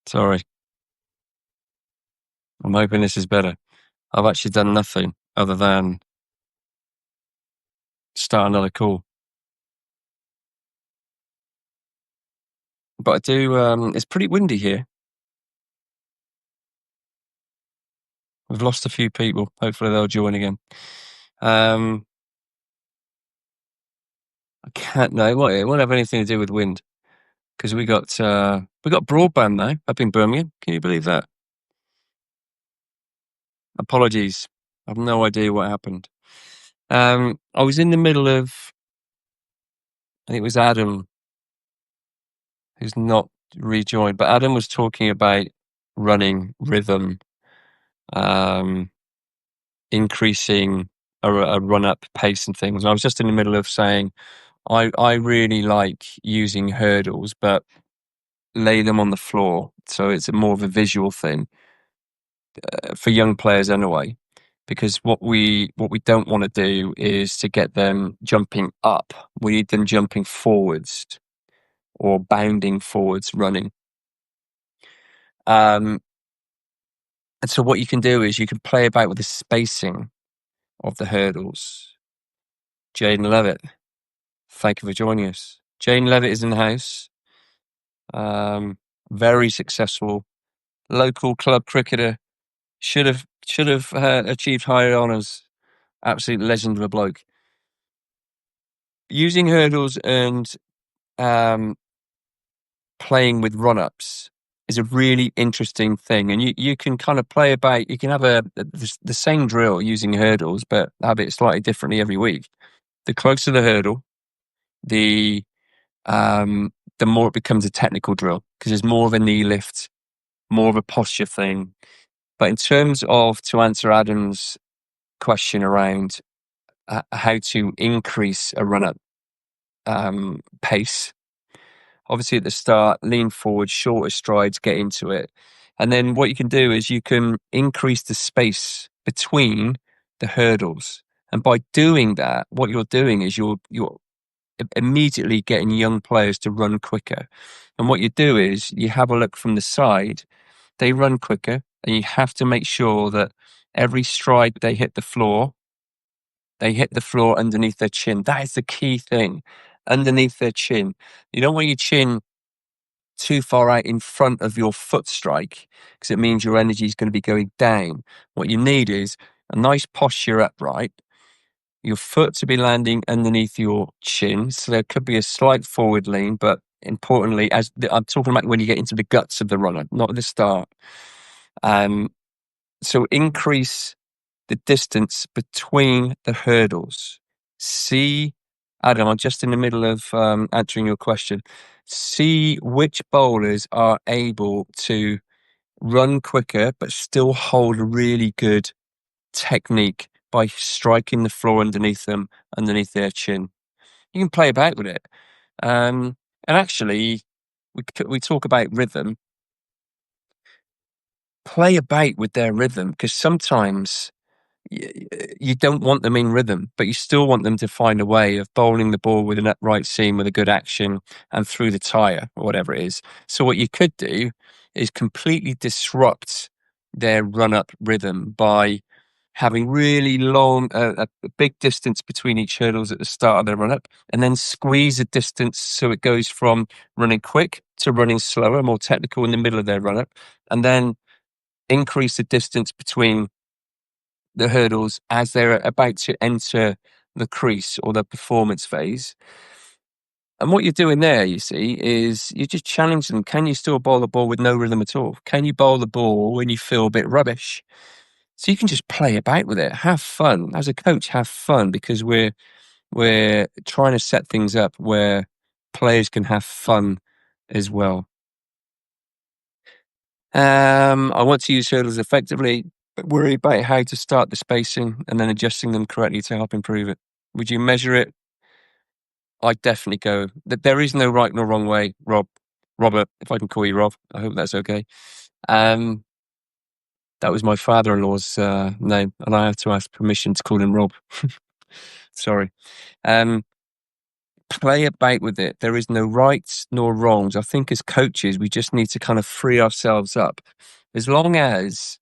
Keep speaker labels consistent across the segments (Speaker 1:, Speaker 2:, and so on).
Speaker 1: Sorry, I'm hoping this is better. I've actually done nothing other than start another call. But I do, it's pretty windy here. We've lost a few people. Hopefully they'll join again. I can't know. It won't have anything to do with wind because we got broadband now up in Birmingham. Can you believe that? Apologies. I've no idea what happened. I was in the middle of, I think it was Adam who's not rejoined, but Adam was talking about running rhythm, um, increasing a run up pace and things. And I was just in the middle of saying I really like using hurdles, but lay them on the floor, so it's more of a visual thing for young players anyway. Because what we don't want to do is to get them jumping up. We need them jumping forwards or bounding forwards, running. And so what you can do is you can play about with the spacing of the hurdles. Jaden Levitt, thank you for joining us. Jaden Levitt is in the house. Very successful local club cricketer. Should have achieved higher honours. Absolute legend of a bloke. Using hurdles and playing with run-ups is a really interesting thing, and you can kind of play about. You can have the same drill using hurdles, but have it slightly differently every week. The closer the hurdle, the more it becomes a technical drill because there's more of a knee lift, more of a posture thing. But in terms of, to answer Adam's question around how to increase a run-up pace, obviously at the start, lean forward, shorter strides, get into it. And then what you can do is you can increase the space between the hurdles. And by doing that, what you're doing is you're immediately getting young players to run quicker. And what you do is you have a look from the side, they run quicker, and you have to make sure that every stride they hit the floor underneath their chin. That is the key thing, underneath their chin. You don't want your chin too far out in front of your foot strike because it means your energy is going to be going down. What you need is a nice posture upright, your foot to be landing underneath your chin. So there could be a slight forward lean, but importantly, I'm talking about when you get into the guts of the runner, not at the start. So increase the distance between the hurdles. See, Adam, I'm just in the middle of answering your question. See which bowlers are able to run quicker but still hold a really good technique by striking the floor underneath them, underneath their chin. You can play about with it. And actually, we talk about rhythm. Play about with their rhythm because sometimes you don't want them in rhythm, but you still want them to find a way of bowling the ball with an upright seam with a good action and through the tyre or whatever it is. So what you could do is completely disrupt their run-up rhythm by having really long, a big distance between each hurdles at the start of their run-up, and then squeeze a distance so it goes from running quick to running slower, more technical in the middle of their run-up, and then increase the distance between the hurdles as they're about to enter the crease or the performance phase. And what you're doing there, you see, is you just challenge them. Can you still bowl the ball with no rhythm at all? Can you bowl the ball when you feel a bit rubbish? So you can just play about with it. Have fun. As a coach, have fun because we're trying to set things up where players can have fun as well. I want to use hurdles effectively, but worry about how to start the spacing and then adjusting them correctly to help improve it. Would you measure it? I'd definitely go. There is no right nor wrong way, Robert, if I can call you Rob. I hope that's okay. That was my father-in-law's name, and I have to ask permission to call him Rob. Sorry. play about with it. There is no rights nor wrongs. I think as coaches, we just need to kind of free ourselves up. As long as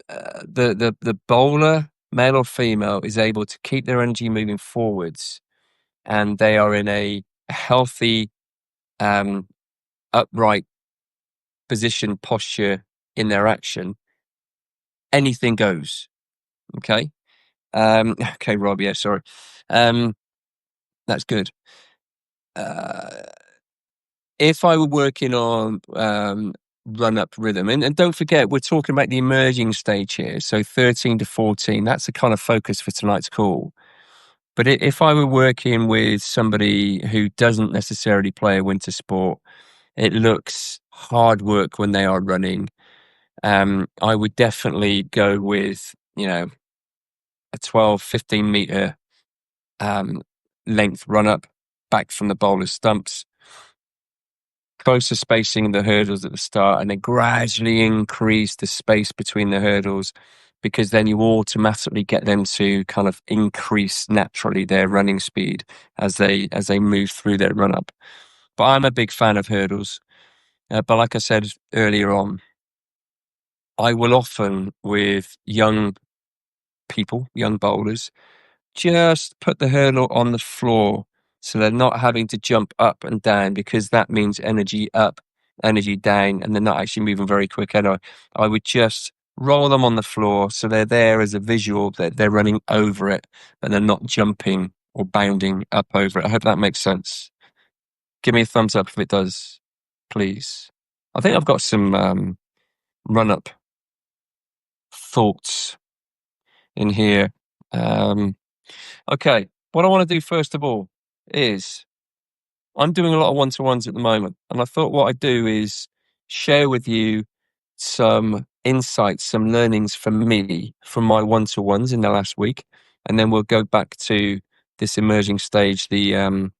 Speaker 1: the bowler, male or female, is able to keep their energy moving forwards, and they are in a healthy, upright position, posture in their action, anything goes. Okay. Okay, Rob. Yeah, sorry. That's good. Uh, if I were working on run up rhythm, and don't forget, we're talking about the emerging stage here. So 13 to 14, that's the kind of focus for tonight's call. But if I were working with somebody who doesn't necessarily play a winter sport, it looks hard work when they are running. I would definitely go with, a 12, 15 meter length run up back from the bowler's stumps, closer spacing in the hurdles at the start, and then gradually increase the space between the hurdles, because then you automatically get them to kind of increase naturally their running speed as they move through their run up. But I'm a big fan of hurdles. But like I said earlier on, I will often, with young people, young bowlers, just put the hurdle on the floor so they're not having to jump up and down, because that means energy up, energy down, and they're not actually moving very quick anyway. I would just roll them on the floor so they're there as a visual that they're running over it, but they're not jumping or bounding up over it. I hope that makes sense. Give me a thumbs up if it does, please. I think I've got some run up thoughts in here. Okay, what I want to do first of all is I'm doing a lot of one-to-ones at the moment, and I thought what I'd do is share with you some insights, some learnings from me from my one-to-ones in the last week, and then we'll go back to this emerging stage, the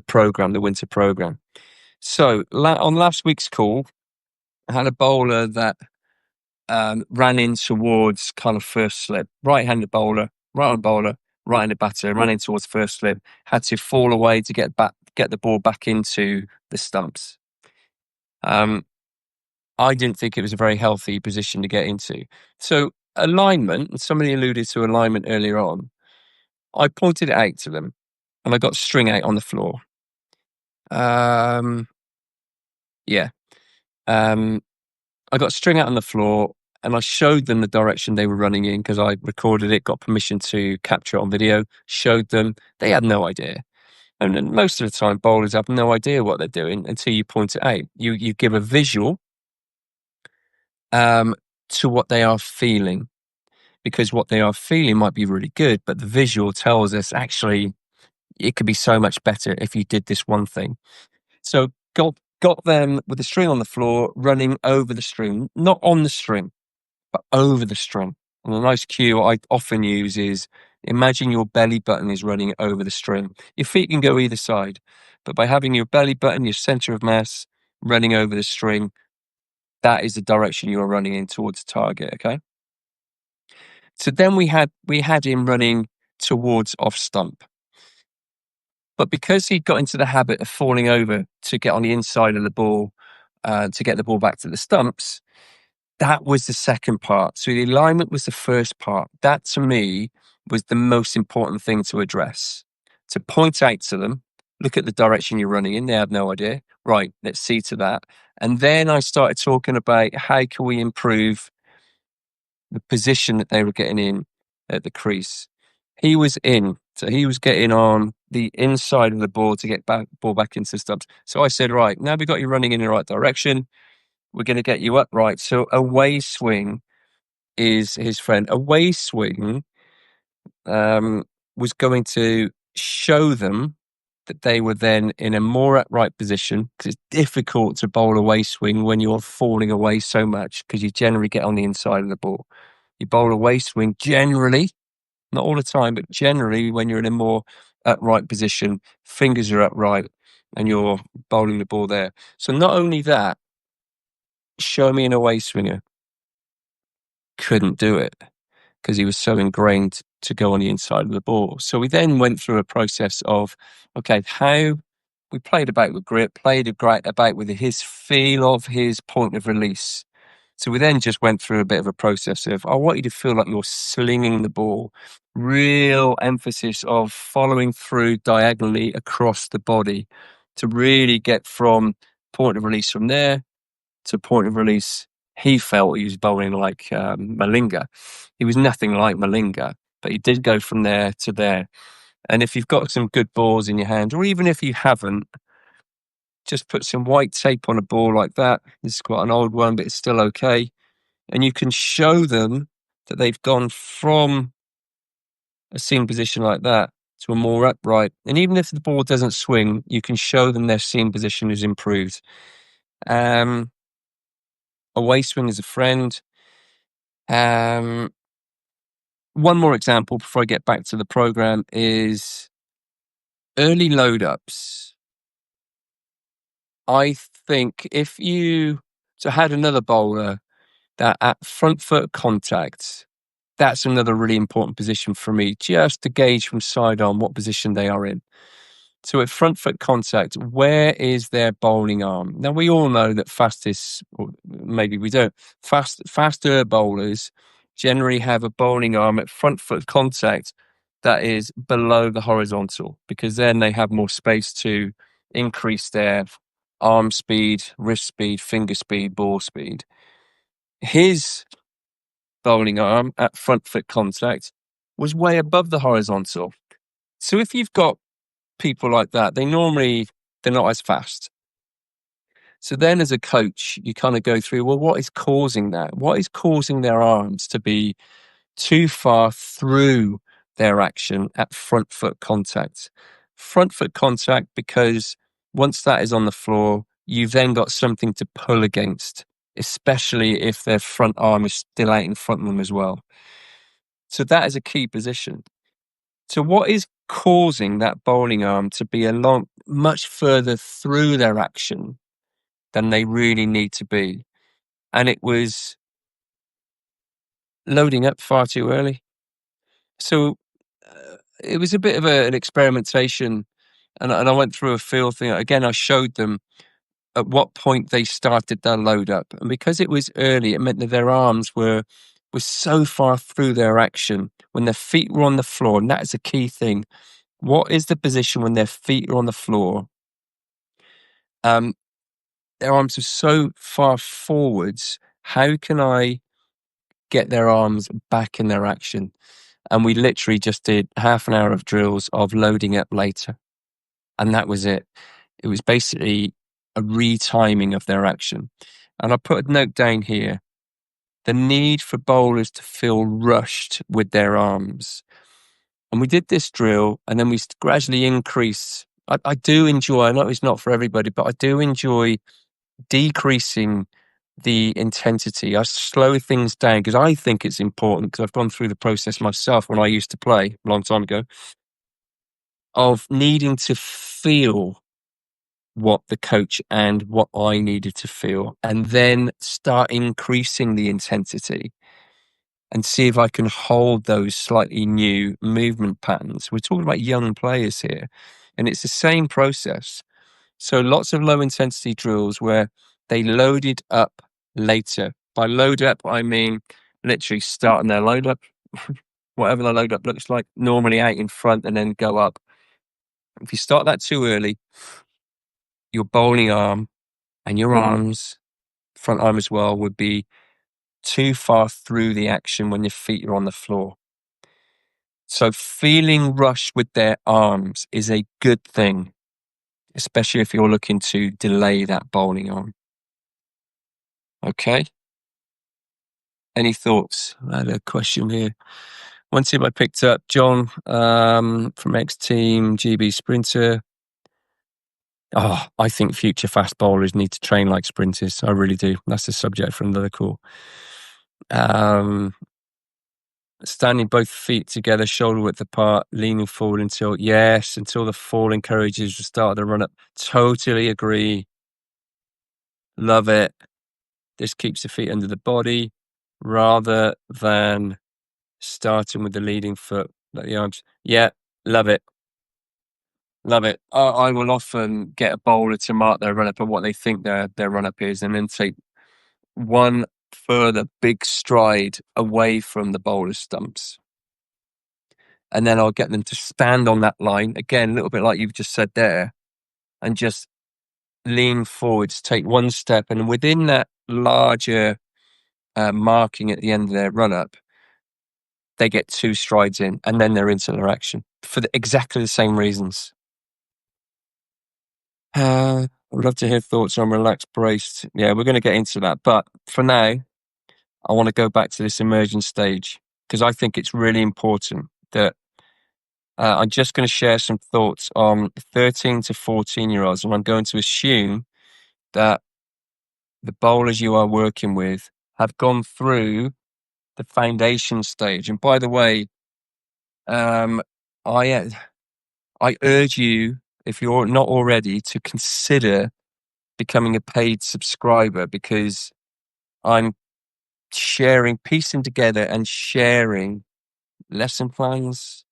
Speaker 1: program, the winter program. So on last week's call, I had a bowler that ran in towards kind of first slip, right-handed bowler, right-hand bowler, right-handed batter, ran in towards first slip, had to fall away to get the ball back into the stumps. I didn't think it was a very healthy position to get into. So alignment, and somebody alluded to alignment earlier on, I pointed it out to them, and I got string out on the floor. Yeah. I got string out on the floor, and I showed them the direction they were running in because I recorded it, got permission to capture it on video, showed them. They had no idea. And most of the time, bowlers have no idea what they're doing until you point it out. You give a visual to what they are feeling, because what they are feeling might be really good, but the visual tells us actually it could be so much better if you did this one thing. So got them with the string on the floor, running over the string, not on the string, but over the string. And a nice cue I often use is imagine your belly button is running over the string. Your feet can go either side, but by having your belly button, your center of mass, running over the string, that is the direction you're running in towards the target. Okay. So then we had him running towards off stump. But because he'd got into the habit of falling over to get on the inside of the ball, to get the ball back to the stumps, that was the second part. So the alignment was the first part. That to me was the most important thing to address. To point out to them, look at the direction you're running in. They have no idea. Right, let's see to that. And then I started talking about how can we improve the position that they were getting in at the crease. He was in, so he was getting on the inside of the ball to get ball back into the stumps. So I said, right, now we've got you running in the right direction. We're going to get you upright. So away swing is his friend. Away swing was going to show them that they were then in a more upright position, because it's difficult to bowl away swing when you're falling away so much, because you generally get on the inside of the ball. You bowl away swing generally, not all the time, but generally when you're in a more upright position, fingers are upright and you're bowling the ball there. So not only that, show me an away swinger. Couldn't do it. because he was so ingrained to go on the inside of the ball. So we then went through a process of, okay, how we played about with grip, played about with his feel of his point of release. So we then just went through a bit of a process of, I want you to feel like you're slinging the ball. Real emphasis of following through diagonally across the body to really get from point of release from there to point of release. He felt he was bowling like Malinga. He was nothing like Malinga, but he did go from there to there. And if you've got some good balls in your hand, or even if you haven't, just put some white tape on a ball like that. This is quite an old one, but it's still okay. And you can show them that they've gone from a seam position like that to a more upright. And even if the ball doesn't swing, you can show them their seam position is improved. Away swing is a friend. One more example before I get back to the program is early load ups. I think if you had another bowler that at front foot contact, that's another really important position for me, just to gauge from side on what position they are in. So at front foot contact, where is their bowling arm? Now we all know that fastest, or maybe we don't, faster bowlers generally have a bowling arm at front foot contact that is below the horizontal, because then they have more space to increase their arm speed, wrist speed, finger speed, ball speed. His bowling arm at front foot contact was way above the horizontal. So if you've got people like that, they're not as fast. So then as a coach, you kind of go through, well, what is causing that? What is causing their arms to be too far through their action at front foot contact? Front foot contact, because once that is on the floor, you've then got something to pull against, especially if their front arm is still out in front of them as well. So that is a key position. So what is causing that bowling arm to be much further through their action than they really need to be? And it was loading up far too early. So it was a bit of an experimentation, and I went through a feel thing. Again, I showed them at what point they started their load up. And because it was early, it meant that their arms were so far through their action when their feet were on the floor. And that is a key thing. What is the position when their feet are on the floor? Their arms are so far forwards. How can I get their arms back in their action? And we literally just did half an hour of drills of loading up later. And that was it. It was basically a retiming of their action. And I put a note down here. The need for bowlers to feel rushed with their arms. And we did this drill, and then we gradually increase. I do enjoy, I know it's not for everybody, but I do enjoy decreasing the intensity. I slow things down because I think it's important, because I've gone through the process myself when I used to play a long time ago, of needing to feel what the coach and what I needed to feel, and then start increasing the intensity and see if I can hold those slightly new movement patterns. We're talking about young players here, and it's the same process. So lots of low intensity drills where they loaded up later. By load up, I mean literally starting their load up, whatever the load up looks like, normally out in front and then go up. If you start that too early, your bowling arm and your arms, front arm as well, would be too far through the action when your feet are on the floor. So feeling rushed with their arms is a good thing, especially if you're looking to delay that bowling arm. Okay. Any thoughts? I had a question here. One team I picked up, John, from X Team, GB Sprinter. Oh, I think future fast bowlers need to train like sprinters. I really do. That's a subject for another call. Standing both feet together, shoulder width apart, leaning forward until the fall encourages the start of the run up. Totally agree. Love it. This keeps the feet under the body rather than starting with the leading foot. Let the arms. Yeah, love it. Love it. I will often get a bowler to mark their run up and what they think their run up is, and then take one further big stride away from the bowler's stumps. And then I'll get them to stand on that line again, a little bit like you've just said there, and just lean forwards, take one step, and within that larger marking at the end of their run up, they get two strides in, and then they're into their action for exactly the same reasons. I'd love to hear thoughts on relaxed braced. Yeah, we're going to get into that. But for now, I want to go back to this emergent stage because I think it's really important that I'm just going to share some thoughts on 13 to 14-year-olds. And I'm going to assume that the bowlers you are working with have gone through the foundation stage. And by the way, I I urge you, if you're not already, to consider becoming a paid subscriber because I'm piecing together and sharing lesson plans,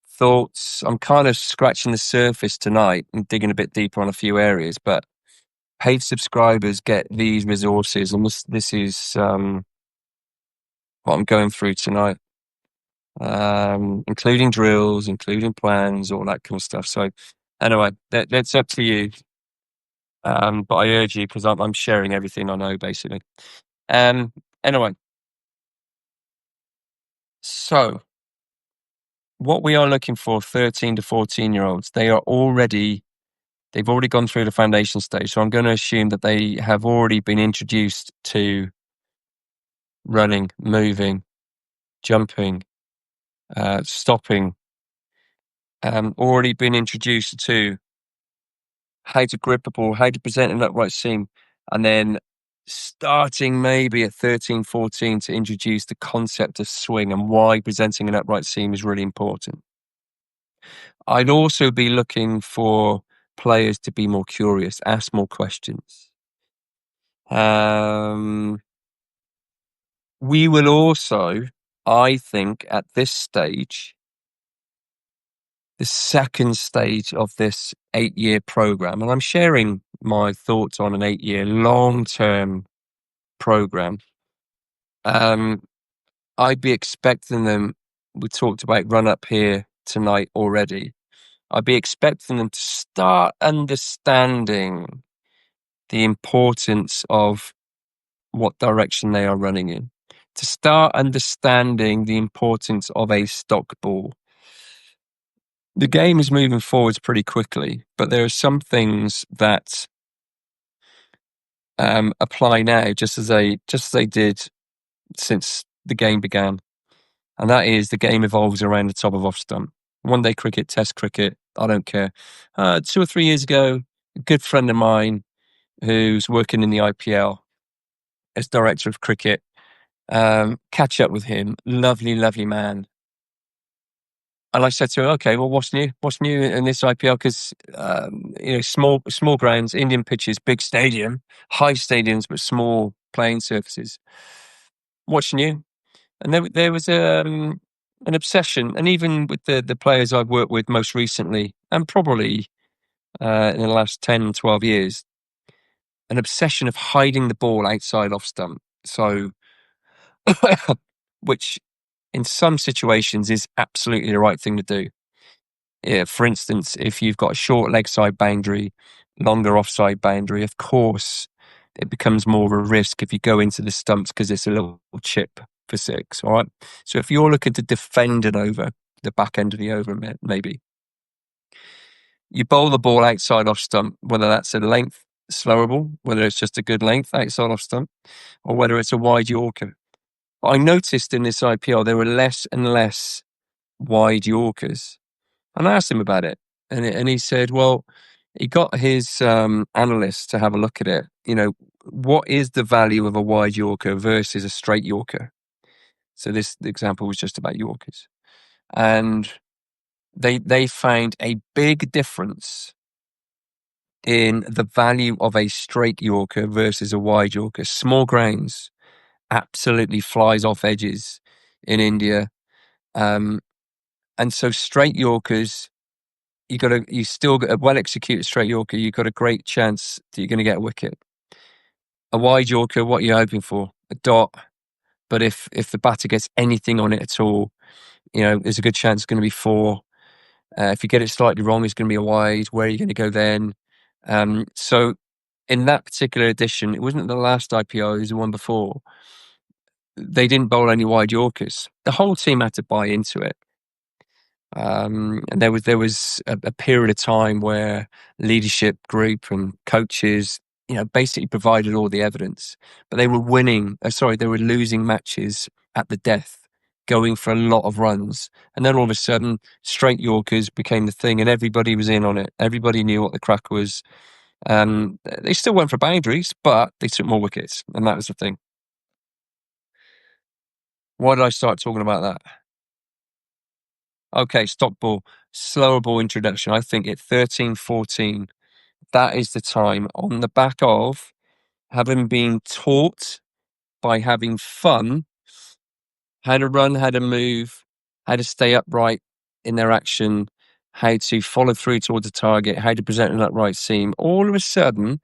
Speaker 1: thoughts. I'm kind of scratching the surface tonight and digging a bit deeper on a few areas, but paid subscribers get these resources, and this is what I'm going through tonight, including drills, including plans, all that kind of stuff. So anyway, that's up to you. But I urge you because I'm sharing everything I know, basically. Anyway, so what we are looking for, 13 to 14-year-olds, they've already gone through the foundation stage. So I'm going to assume that they have already been introduced to running, moving, jumping, stopping, already been introduced to how to grip a ball, how to present an upright seam, and then starting maybe at 13, 14 to introduce the concept of swing and why presenting an upright seam is really important. I'd also be looking for players to be more curious, ask more questions. We will also, I think, at this stage, the second stage of this 8-year program, and I'm sharing my thoughts on an 8-year long-term program. I'd be expecting them. We talked about run up here tonight already. I'd be expecting them to start understanding the importance of what direction they are running in, to start understanding the importance of a stock ball. The game is moving forwards pretty quickly, but there are some things that apply now, just as they did since the game began, and that is the game evolves around the top of off stump. One day cricket, Test cricket, I don't care. 2 or 3 years ago, a good friend of mine who's working in the IPL as director of cricket, catch up with him, lovely, lovely man. And I said to him, okay, well, what's new? What's new in this IPL? Because, small grounds, Indian pitches, big stadium, high stadiums, but small playing surfaces. What's new? And there was an obsession. And even with the players I've worked with most recently, and probably in the last 10, 12 years, an obsession of hiding the ball outside off stump. So, which in some situations is absolutely the right thing to do. Yeah, for instance, if you've got a short leg side boundary, longer offside boundary, of course, it becomes more of a risk if you go into the stumps because it's a little chip for 6. All right. So if you're looking to defend an over, the back end of the over, maybe you bowl the ball outside off stump, whether that's a length slowable, whether it's just a good length outside off stump, or whether it's a wide Yorker. I noticed in this IPL there were less and less wide Yorkers. And I asked him about it. And he said, well, he got his analyst to have a look at it. What is the value of a wide Yorker versus a straight Yorker? So the example was just about Yorkers. And they found a big difference in the value of a straight Yorker versus a wide Yorker. Small grounds, absolutely flies off edges in India. Um, and so straight Yorkers, you still got a well executed straight Yorker. You've got a great chance that you're going to get a wicket. A wide Yorker, what are you hoping for? A dot. But if the batter gets anything on it at all, there's a good chance it's going to be four. If you get it slightly wrong, it's going to be a wide. Where are you going to go then? So in that particular edition, it wasn't the last IPO, it was the one before. They didn't bowl any wide Yorkers. The whole team had to buy into it. And there was a period of time where leadership group and coaches, basically provided all the evidence, but they were they were losing matches at the death, going for a lot of runs. And then all of a sudden, straight Yorkers became the thing and everybody was in on it. Everybody knew what the crack was. They still went for boundaries, but they took more wickets. And that was the thing. Why did I start talking about that? Okay, stop ball, slower ball introduction. I think at 13, 14, that is the time on the back of having been taught by having fun, how to run, how to move, how to stay upright in their action, how to follow through towards the target, how to present an upright seam. All of a sudden,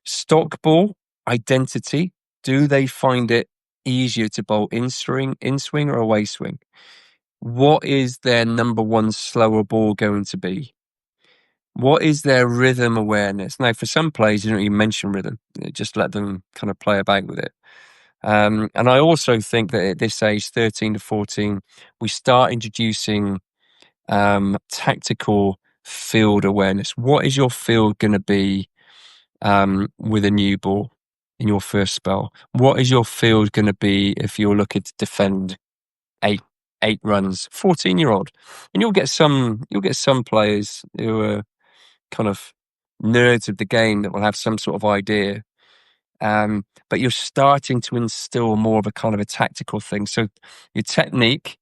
Speaker 1: stock ball, identity, do they find it easier to bowl in swing or away swing? What is their number one slower ball going to be? What is their rhythm awareness? Now, for some players, you don't even mention rhythm. You just let them kind of play about with it. And I also think that at this age, 13 to 14, we start introducing tactical field awareness. What is your field going to be with a new ball in your first spell? What is your field going to be if you're looking to defend eight runs? 14-year-old, and you'll get some players who are kind of nerds of the game that will have some sort of idea. But you're starting to instill more of a kind of a tactical thing. So your technique,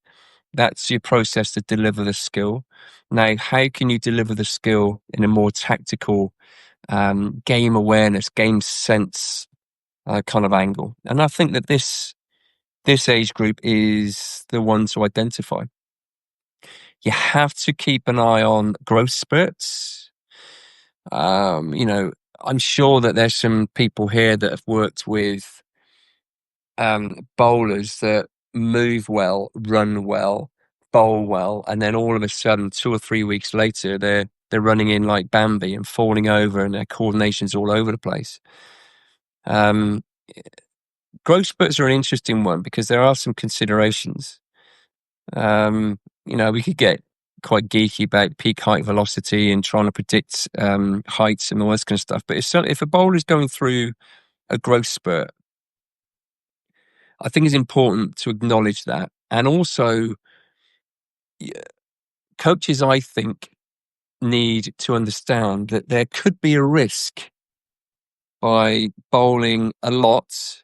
Speaker 1: that's your process to deliver the skill. Now, how can you deliver the skill in a more tactical, game awareness, game sense kind of angle? And I think that this age group is the one to identify. You have to keep an eye on growth spurts. I'm sure that there's some people here that have worked with bowlers that move well, run well, bowl well, and then all of a sudden, 2 or 3 weeks later, they're running in like Bambi and falling over, and their coordination's all over the place. Growth spurts are an interesting one because there are some considerations. We could get quite geeky about peak height velocity and trying to predict heights and all this kind of stuff. But if a bowler is going through a growth spurt, I think it's important to acknowledge that. And also, coaches, I think, need to understand that there could be a risk by bowling a lot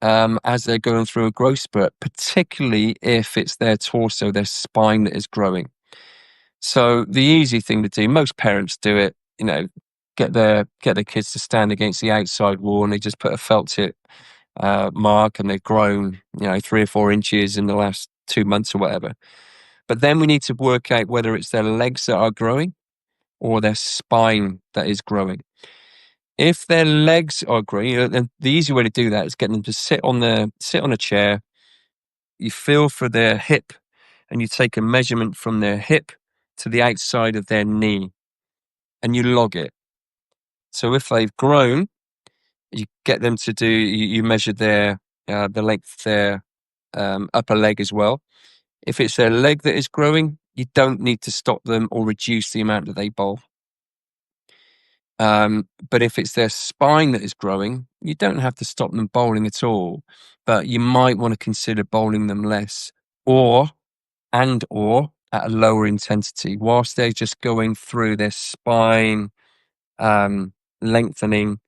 Speaker 1: as they're going through a growth spurt, particularly if it's their torso, their spine that is growing. So the easy thing to do, most parents do it, get their kids to stand against the outside wall and they just put a felt tip mark and they've grown, 3 or 4 inches in the last 2 months or whatever. But then we need to work out whether it's their legs that are growing or their spine that is growing. If their legs are growing, then the easy way to do that is get them to sit on a chair. You feel for their hip and you take a measurement from their hip to the outside of their knee and you log it. So if they've grown, you get them to you measure the length of their upper leg as well. If it's their leg that is growing, you don't need to stop them or reduce the amount that they bowl. But if it's their spine that is growing, you don't have to stop them bowling at all, but you might want to consider bowling them less or at a lower intensity whilst they're just going through their spine, lengthening,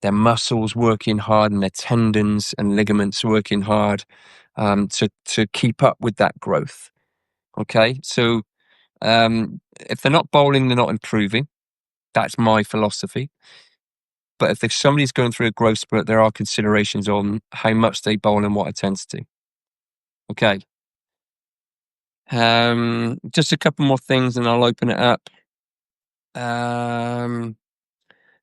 Speaker 1: their muscles working hard and their tendons and ligaments working hard to keep up with that growth. Okay, so if they're not bowling, they're not improving. That's my philosophy. But if somebody's going through a growth spurt, there are considerations on how much they bowl and what intensity. Okay. Just a couple more things and I'll open it up. Um,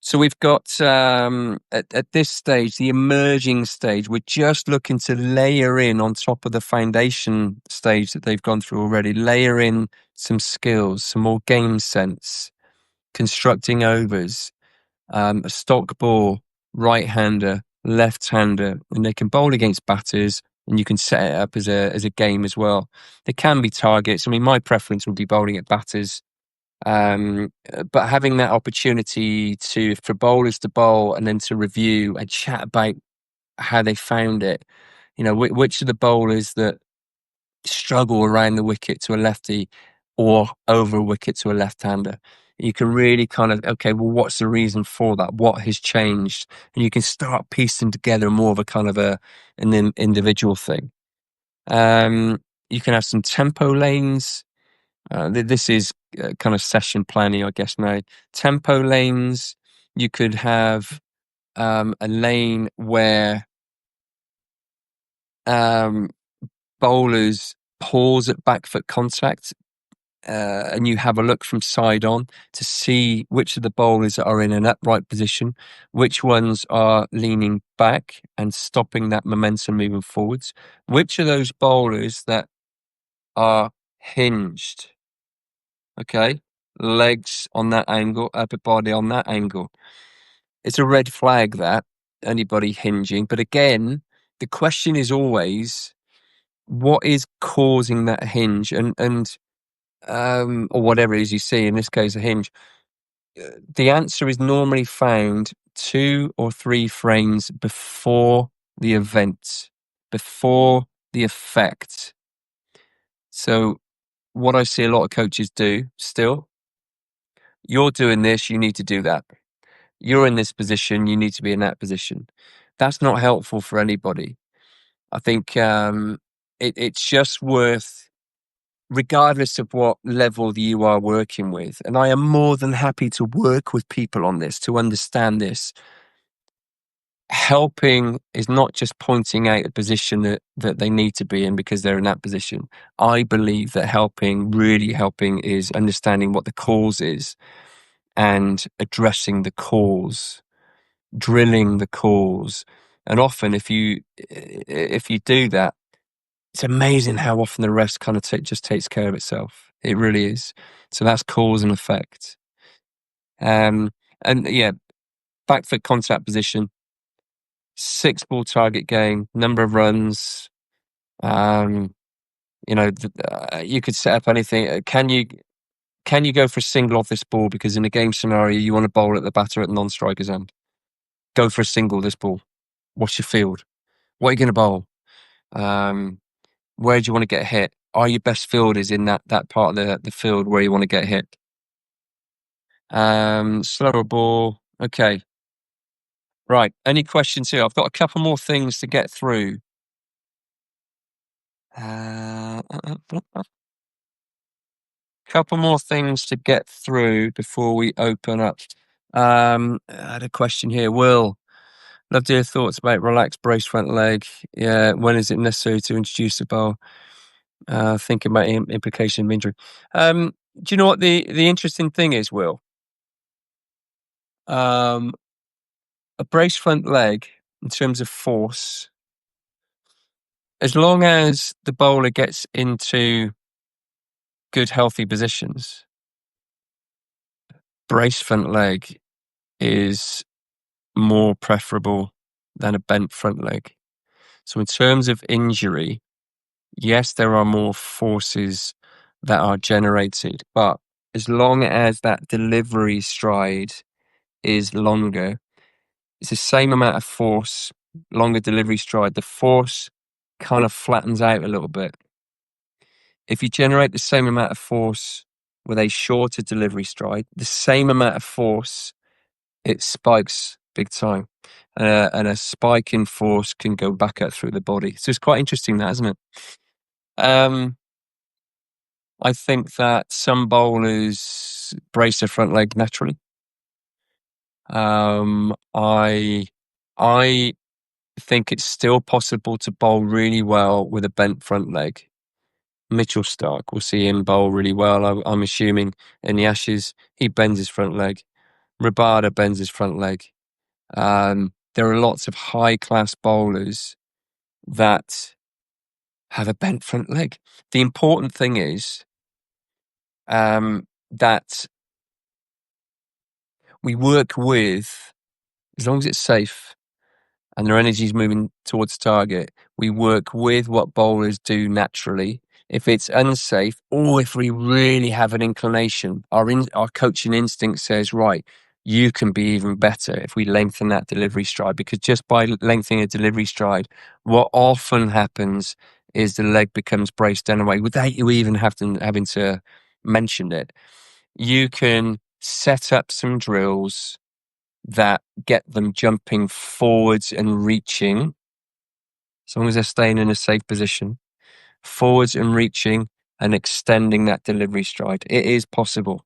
Speaker 1: so we've got at this stage, the emerging stage, we're just looking to layer in on top of the foundation stage that they've gone through already, layer in some skills, some more game sense, constructing overs, a stock ball, right-hander, left-hander, and they can bowl against batters, and you can set it up as a game as well. There can be targets. I mean, my preference would be bowling at batters, but having that opportunity for bowlers to bowl and then to review and chat about how they found it. You know, which of the bowlers that struggle around the wicket to a lefty or over a wicket to a left-hander. You can really kind of, okay, well, what's the reason for that? What has changed? And you can start piecing together more of a kind of an individual thing. You can have some tempo lanes. This is kind of session planning, I guess now. Tempo lanes. You could have a lane where um, bowlers pause at back foot contact, and you have a look from side on to see which of the bowlers are in an upright position, which ones are leaning back and stopping that momentum moving forwards, which are those bowlers that are hinged, okay? Legs on that angle, upper body on that angle. It's a red flag, that, anybody hinging. But again, the question is always, what is causing that hinge? And or whatever it is you see, in this case, a hinge. The answer is normally found 2 or 3 frames before the event, before the effect. So, what I see a lot of coaches do still, you're doing this, you need to do that. You're in this position, you need to be in that position. That's not helpful for anybody. I think it's just worth, regardless of what level you are working with. And I am more than happy to work with people on this, to understand this. Helping is not just pointing out a position that they need to be in because they're in that position. I believe that really helping, is understanding what the cause is and addressing the cause, drilling the cause. And often if you do that, it's amazing how often the rest kind of just takes care of itself. It really is. So that's cause and effect. And yeah, back foot contact position, 6-ball target game, number of runs. You know, you could set up anything. Can you go for a single off this ball? Because in a game scenario, you want to bowl at the batter at the non-striker's end. Go for a single this ball. What's your field? What are you going to bowl? Where do you want to get hit? Are your best fielders in that part of the field where you want to get hit? Slower ball. Okay. Right. Any questions here? I've got a couple more things to get through. Couple more things to get through before we open up. I had a question here. Will, love to hear thoughts about relaxed brace front leg. Yeah. When is it necessary to introduce the bowl? Thinking about implication of injury. Do you know what the interesting thing is, Will? A brace front leg, in terms of force, as long as the bowler gets into good, healthy positions, brace front leg is more preferable than a bent front leg. So in terms of injury, yes, there are more forces that are generated, but as long as that delivery stride is longer, it's the same amount of force, longer delivery stride. The force kind of flattens out a little bit. If you generate the same amount of force with a shorter delivery stride, the same amount of force, it spikes big time. And a spike in force can go back out through the body. So it's quite interesting, that, isn't it? I think that some bowlers brace their front leg naturally. I think it's still possible to bowl really well with a bent front leg. Mitchell Stark, we'll see him bowl really well. I'm assuming in the Ashes, he bends his front leg. Rabada bends his front leg. There are lots of high-class bowlers that have a bent front leg. The important thing is that we work with, as long as it's safe and their energy is moving towards target, we work with what bowlers do naturally. If it's unsafe, or if we really have an inclination, our coaching instinct says, right, you can be even better if we lengthen that delivery stride. Because just by lengthening a delivery stride, what often happens is the leg becomes braced anyway, without you even having to mention it. You can set up some drills that get them jumping forwards and reaching, as long as they're staying in a safe position, forwards and reaching and extending that delivery stride. It is possible.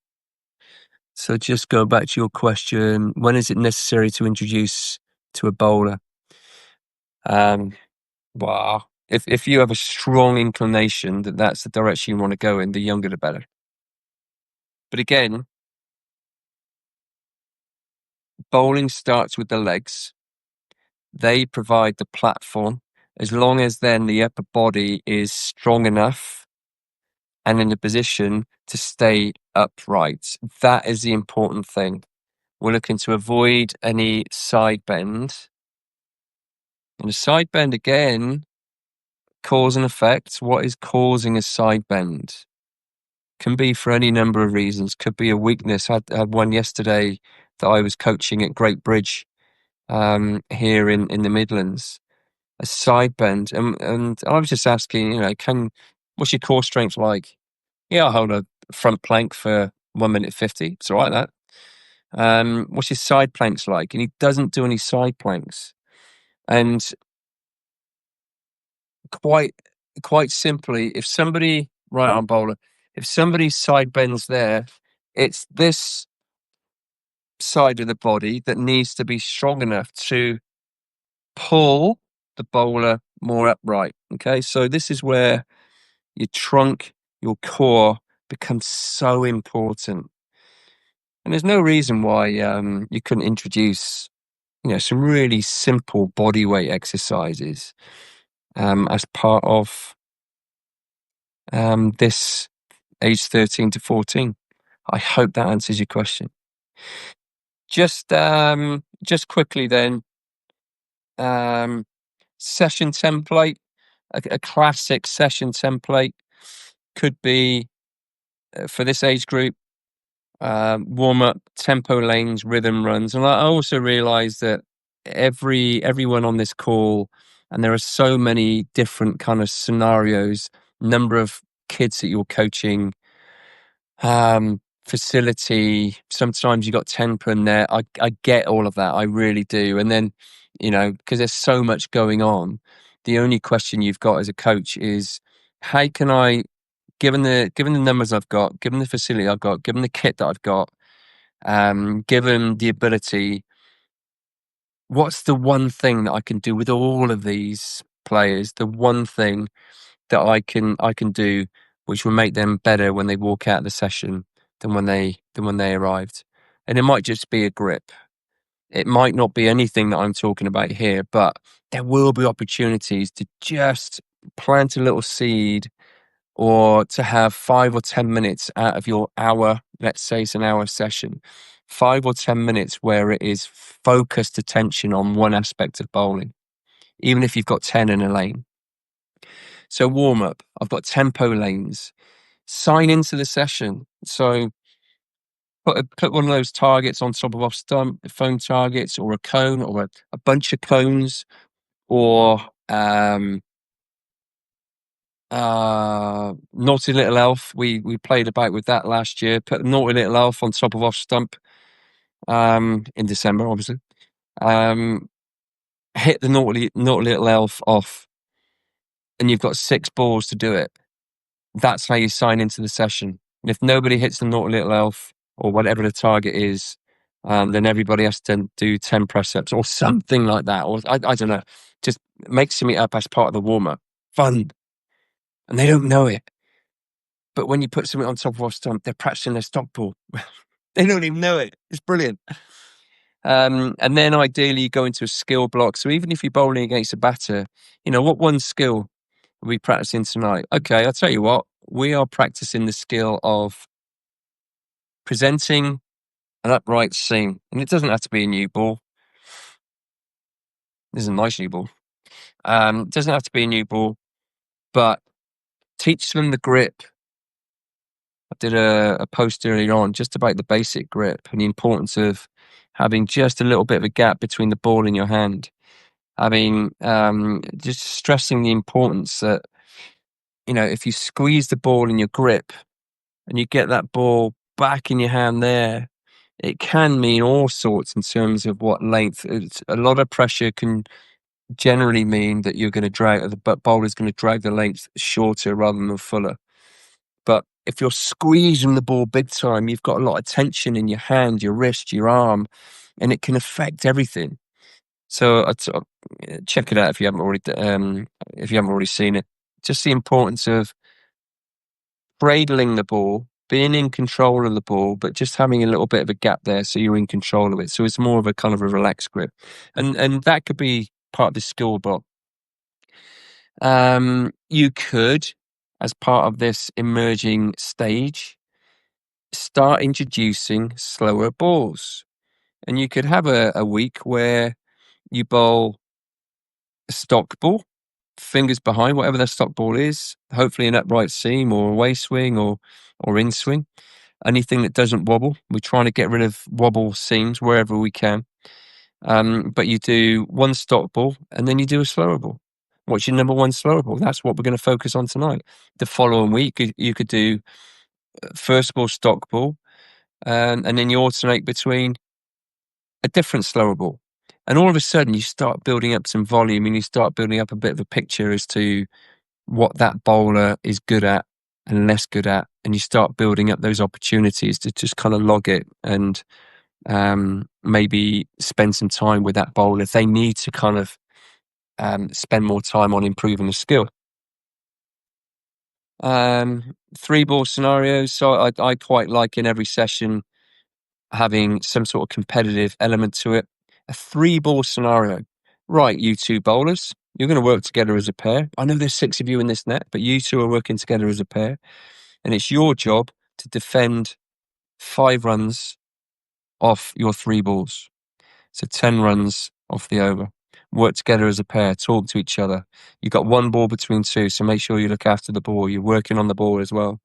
Speaker 1: So just go back to your question, when is it necessary to introduce to a bowler? Well, if you have a strong inclination that that's the direction you want to go in, the younger the better. But again, bowling starts with the legs. They provide the platform. As long as then the upper body is strong enough and in a position to stay upright. That is the important thing. We're looking to avoid any side bend. And a side bend, again, cause and effect. What is causing a side bend? Can be for any number of reasons. Could be a weakness. I had one yesterday that I was coaching at Great Bridge here in the Midlands. A side bend, and I was just asking, what's your core strength like? Yeah, I hold a front plank for 1 minute 50. It's all right, that. What's your side planks like? And he doesn't do any side planks. And quite simply, if somebody, right arm bowler, if somebody side bends there, it's this side of the body that needs to be strong enough to pull the bowler more upright. Okay, so this is where your trunk, your core becomes so important. And there's no reason why you couldn't introduce, some really simple body weight exercises as part of this age 13 to 14. I hope that answers your question. Just quickly then, session template, a classic session template could be for this age group. Warm up, tempo lanes, rhythm runs, and I also realise that everyone on this call, and there are so many different kind of scenarios, number of kids that you're coaching, facility. Sometimes you got tempo in there. I get all of that, I really do. And then, because there's so much going on, the only question you've got as a coach is, how can I, given the numbers I've got, given the facility I've got, given the kit that I've got, given the ability, what's the one thing that I can do with all of these players? The one thing that I can do which will make them better when they walk out of the session than when they arrived. And it might just be a grip. It might not be anything that I'm talking about here, but there will be opportunities to just plant a little seed, or to have 5 or 10 minutes out of your hour, let's say it's an hour session, 5 or 10 minutes where it is focused attention on one aspect of bowling, even if you've got 10 in a lane. So warm up, I've got tempo lanes, sign into the session. So put one of those targets on top of off stump, foam targets, or a cone, or a bunch of cones, or Naughty Little Elf. We played about with that last year. Put Naughty Little Elf on top of off stump in December, obviously. Hit the Naughty Little Elf off, and you've got 6 balls to do it. That's how you sign into the session. And if nobody hits the Naughty Little Elf, or whatever the target is, then everybody has to do 10 press-ups or something like that. Or I don't know. Just make something up as part of the warm-up. Fun. And they don't know it. But when you put something on top of off stump, they're practicing their stock ball. They don't even know it. It's brilliant. And then ideally you go into a skill block. So even if you're bowling against a batter, what one skill are we practicing tonight? Okay, I'll tell you what, we are practicing the skill of presenting an upright seam. And it doesn't have to be a new ball. This is a nice new ball. It doesn't have to be a new ball, but teach them the grip. I did a post earlier on just about the basic grip and the importance of having just a little bit of a gap between the ball and your hand. Just stressing the importance that, if you squeeze the ball in your grip and you get that ball back in your hand there, it can mean all sorts in terms of what length. A lot of pressure can generally mean that you're going to the bowler's going to drag the length shorter rather than fuller. But if you're squeezing the ball big time, you've got a lot of tension in your hand, your wrist, your arm, and it can affect everything. So check it out if you haven't already seen it. Just the importance of cradling the ball, being in control of the ball, but just having a little bit of a gap there so you're in control of it. So it's more of a kind of a relaxed grip, and that could be part of the skill block. You could, as part of this emerging stage, start introducing slower balls. And you could have a week where you bowl a stock ball, fingers behind, whatever that stock ball is, hopefully an upright seam or away swing or in swing. Anything that doesn't wobble. We're trying to get rid of wobble seams wherever we can. But you do one stock ball and then you do a slower ball. What's your number one slower ball? That's what we're going to focus on tonight. The following week, you could do first ball, stock ball, and then you alternate between a different slower ball. And all of a sudden, you start building up some volume and you start building up a bit of a picture as to what that bowler is good at and less good at. And you start building up those opportunities to just kind of log it and maybe spend some time with that bowler if they need to kind of spend more time on improving the skill. 3-ball scenarios. So I quite like in every session having some sort of competitive element to it. A 3-ball scenario. Right, you two bowlers, you're going to work together as a pair. I know there's 6 of you in this net, but you two are working together as a pair. And it's your job to defend 5 runs off your 3 balls. So 10 runs off the over. Work together as a pair, talk to each other. You've got 1 ball between 2, so make sure you look after the ball. You're working on the ball as well.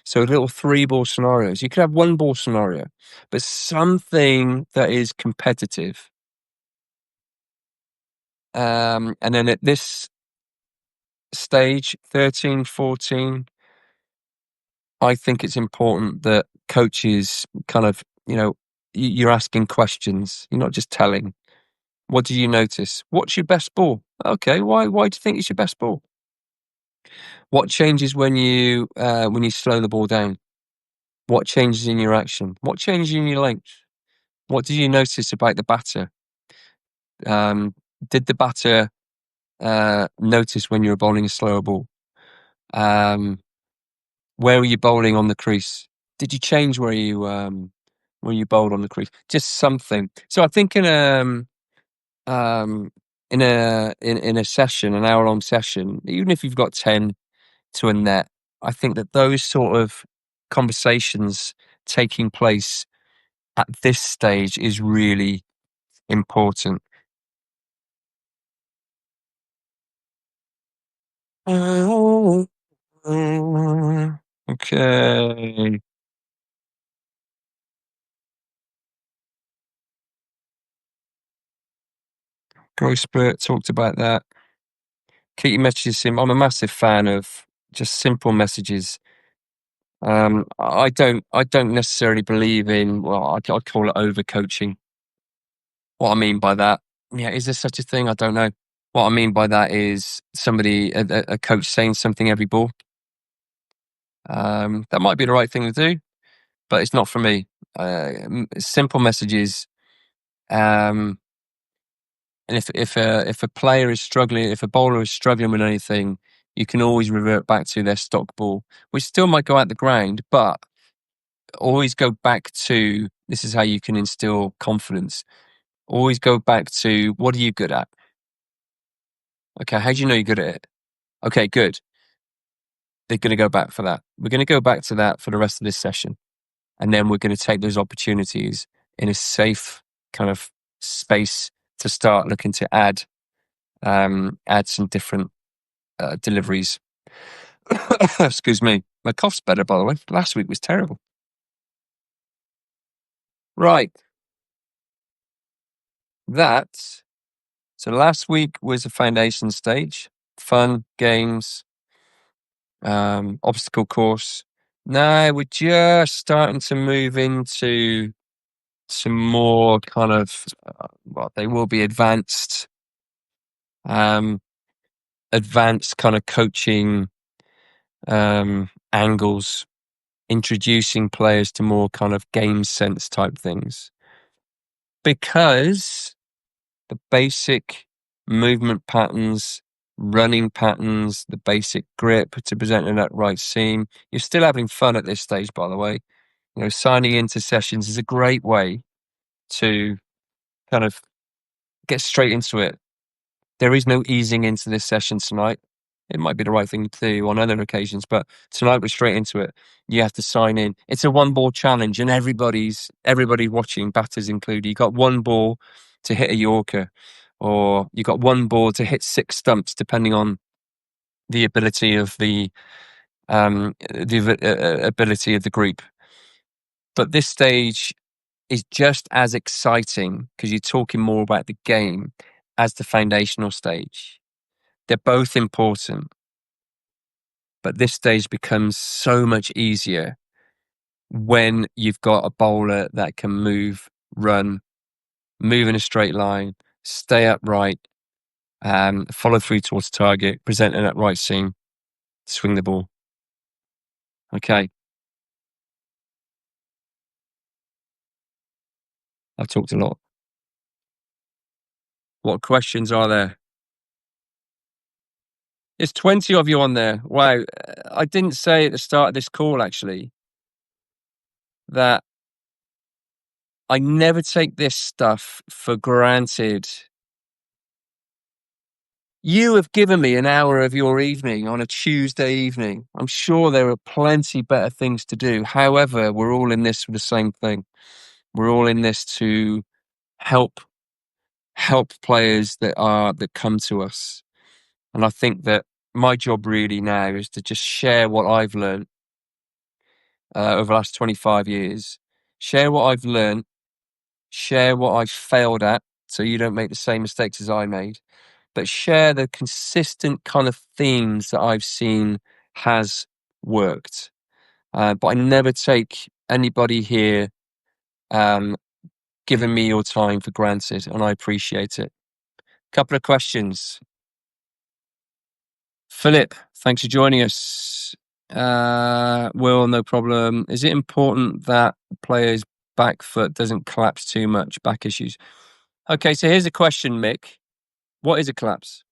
Speaker 1: So little 3-ball scenarios. You could have 1-ball scenario, but something that is competitive. And then at this stage, 13, 14, I think it's important that coaches kind of, you're asking questions. You're not just telling. What do you notice? What's your best ball? Okay, why do you think it's your best ball? What changes when you slow the ball down? What changes in your action? What changes in your length? What did you notice about the batter? Did the batter notice when you were bowling a slower ball? Where were you bowling on the crease? Did you change where you bowled on the crease? Just something. So I think in a session, an hour-long session, even if you've got 10 to a net, I think that those sort of conversations taking place at this stage is really important. Okay. Growth spurt, talked about that. Keep your messages simple. I'm a massive fan of just simple messages. I don't necessarily believe in, well, I'd call it over coaching. What I mean by that, yeah, is there such a thing? I don't know. What I mean by that is a coach saying something every ball. That might be the right thing to do, but it's not for me. Simple messages. And if a player is struggling, if a bowler is struggling with anything, you can always revert back to their stock ball, which still might go out the ground, but always go back to, this is how you can instill confidence. Always go back to, what are you good at? Okay, how do you know you're good at it? Okay, good. They're going to go back for that. We're going to go back to that for the rest of this session. And then we're going to take those opportunities in a safe kind of space to start looking to add some different deliveries. Excuse me. My cough's better, by the way. Last week was terrible. Right. So last week was a foundation stage, fun, games, obstacle course. Now we're just starting to move into some more kind of, they will be advanced kind of coaching angles, introducing players to more kind of game sense type things. Because the basic movement patterns, running patterns, the basic grip to present in that right seam. You're still having fun at this stage, by the way. You know, signing into sessions is a great way to kind of get straight into it. There is no easing into this session tonight. It might be the right thing to do on other occasions, but tonight we're straight into it. You have to sign in. It's a one ball challenge, and everybody watching, batters included. You got one ball to hit a Yorker, or you got one ball to hit 6 stumps, depending on the ability of the ability of the group. But this stage is just as exciting because you're talking more about the game as the foundational stage. They're both important, but this stage becomes so much easier when you've got a bowler that can move, run, move in a straight line, stay upright, follow through towards target, present in that right seam, swing the ball. Okay. I've talked a lot. What questions are there? There's 20 of you on there. Wow. I didn't say at the start of this call, actually, that I never take this stuff for granted. You have given me an hour of your evening on a Tuesday evening. I'm sure there are plenty better things to do. However, we're all in this for the same thing. We're all in this to help players that come to us. And I think that my job really now is to just share what I've learned over the last 25 years, share what I've learned, share what I've failed at, so you don't make the same mistakes as I made, but share the consistent kind of themes that I've seen has worked. But I never take anybody here giving me your time for granted, and I appreciate it. Couple of questions. Philip, thanks for joining us. Will, no problem. Is it important that the player's back foot doesn't collapse too much? Back issues. Okay, so here's a question, Mick. What is a collapse?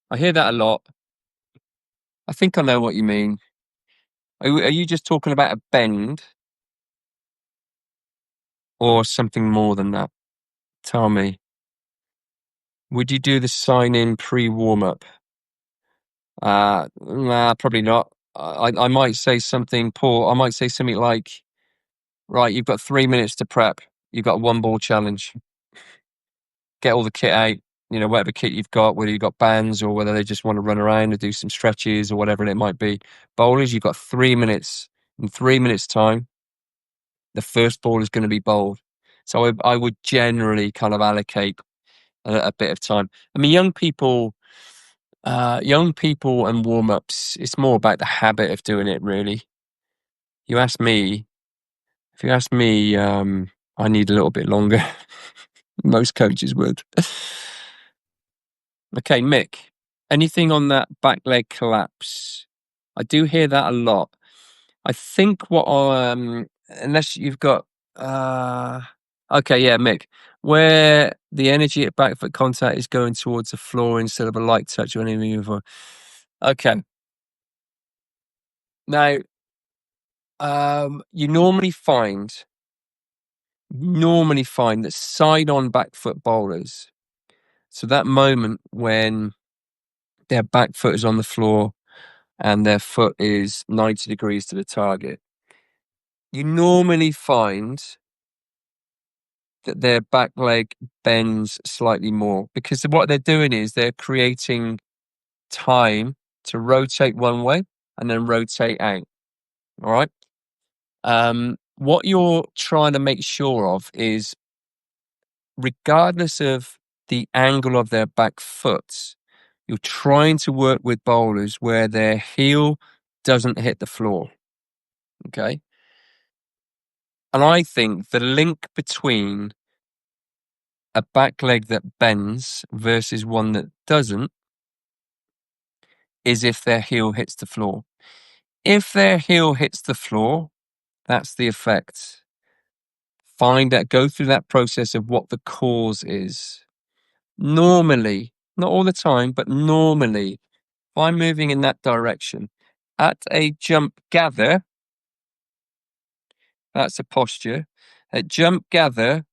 Speaker 1: I hear that a lot. I think I know what you mean. Are you just talking about a bend or something more than that? Tell me. Would you do the sign-in pre-warm-up? Nah, probably not. I might say something, Paul. I might say something like, right, you've got 3 minutes to prep. You've got a one ball challenge. Get all the kit out, whatever kit you've got, whether you've got bands or whether they just want to run around and do some stretches or whatever it might be. Bowlers, you've got 3 minutes. In 3 minutes' time, the first ball is going to be bowled. So I would generally kind of allocate a bit of time. I mean, young people and warm-ups, it's more about the habit of doing it, really. If you ask me, I need a little bit longer. Most coaches would. Okay, Mick, anything on that back leg collapse? I do hear that a lot. I think unless you've got, okay, yeah, Mick, where the energy at back foot contact is going towards the floor instead of a light touch or anything before. Okay. Now, you normally find that side-on back foot bowlers, so that moment when their back foot is on the floor and their foot is 90 degrees to the target, you normally find that their back leg bends slightly more because what they're doing is they're creating time to rotate one way and then rotate out. All right. What you're trying to make sure of is, regardless of the angle of their back foot, you're trying to work with bowlers where their heel doesn't hit the floor. Okay. And I think the link between a back leg that bends versus one that doesn't is if their heel hits the floor. If their heel hits the floor, that's the effect. Go through that process of what the cause is. Normally, not all the time, but normally, if I'm moving in that direction, at a jump gather, that's a posture. At jump gather,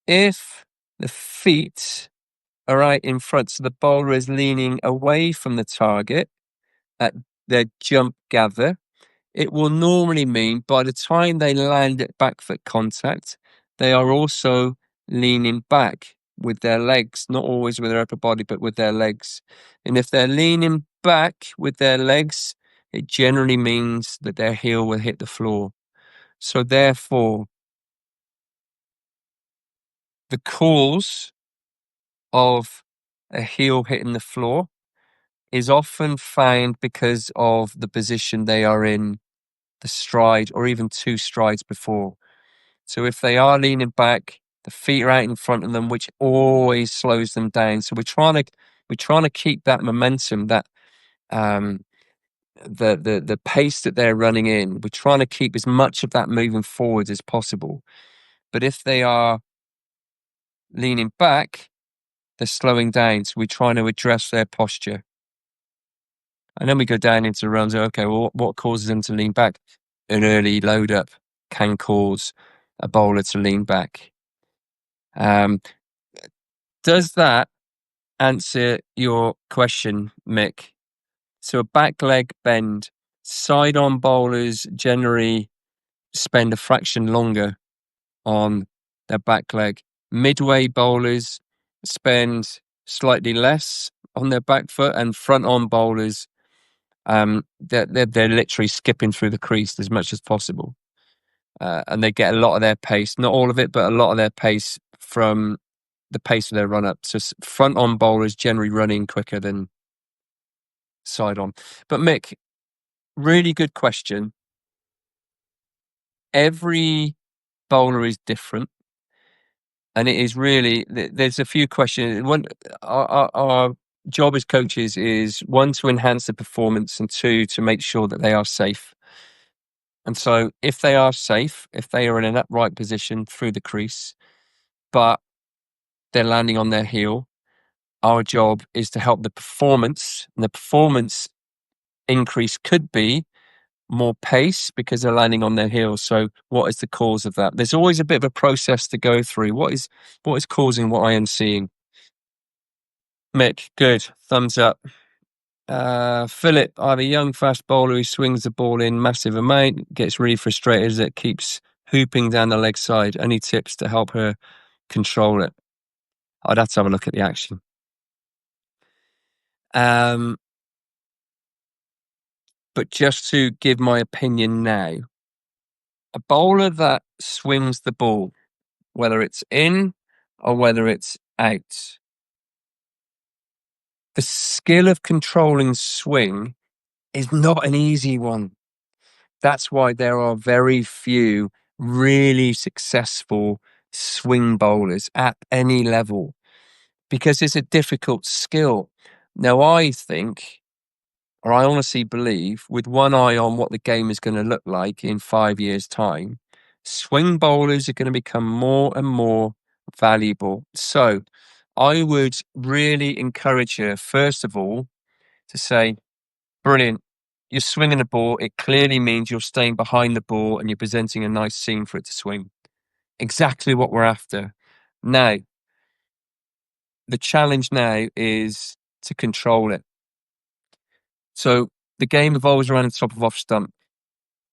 Speaker 1: if the feet are right in front, so the bowler is leaning away from the target at their jump gather, it will normally mean by the time they land at back foot contact, they are also leaning back with their legs, not always with their upper body, but with their legs. And if they're leaning back with their legs, it generally means that their heel will hit the floor. So therefore, the cause of a heel hitting the floor is often found because of the position they are in, the stride, or even two strides before. So if they are leaning back, the feet are out in front of them, which always slows them down. So we're trying to keep that momentum, that um, the pace that they're running in. We're trying to keep as much of that moving forward as possible. But if they are leaning back, they're slowing down. So we're trying to address their posture. And then we go down into the realms of, okay, well, what causes them to lean back? An early load up can cause a bowler to lean back. Does that answer your question, Mick? So a back leg bend, side on bowlers generally spend a fraction longer on their back leg. Midway bowlers spend slightly less on their back foot, and front on bowlers, they're literally skipping through the crease as much as possible. And they get a lot of their pace, not all of it, but a lot of their pace from the pace of their run up. So front on bowlers generally running quicker than side on. But Mick, really good question. Every bowler is different, and it is really, there's a few questions. One, our job as coaches is, one, to enhance the performance, and two, to make sure that they are safe. And so if they are safe, if they are in an upright position through the crease, but they're landing on their heel, our job is to help the performance, and the performance increase could be more pace because they're landing on their heels. So what is the cause of that? There's always a bit of a process to go through. What is causing what I am seeing? Mick, good. Thumbs up. Philip, I have a young fast bowler who swings the ball in massive amount, gets really frustrated as it keeps hooping down the leg side. Any tips to help her control it? I'd have to have a look at the action. But just to give my opinion now, a bowler that swings the ball, whether it's in or whether it's out, the skill of controlling swing is not an easy one. That's why there are very few really successful swing bowlers at any level, because it's a difficult skill. Now, I think, or I honestly believe, with one eye on what the game is going to look like in 5 years' time, swing bowlers are going to become more and more valuable. So I would really encourage her, first of all, to say, Brilliant. You're swinging the ball. It clearly means you're staying behind the ball and you're presenting a nice scene for it to swing. Exactly what we're after. Now, the challenge now is to control it. So the game evolves around the top of off stump.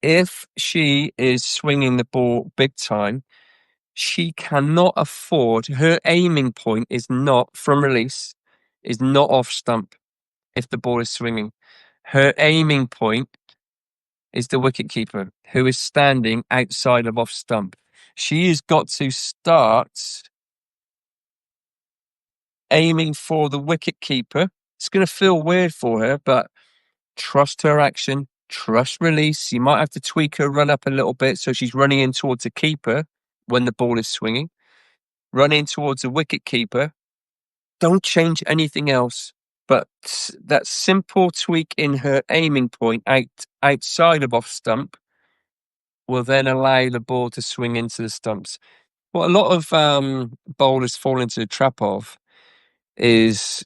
Speaker 1: If she is swinging the ball big time, she cannot afford, her aiming point is not from release, is not off stump if the ball is swinging. Her aiming point is the wicket keeper who is standing outside of off stump. She has got to start aiming for the wicket keeper. It's going to feel weird for her, but trust her action, trust release. You might have to tweak her run up a little bit so she's running in towards the keeper when the ball is swinging. Run in towards the wicket keeper. Don't change anything else. But that simple tweak in her aiming point outside of off stump will then allow the ball to swing into the stumps. What a lot of bowlers fall into the trap of is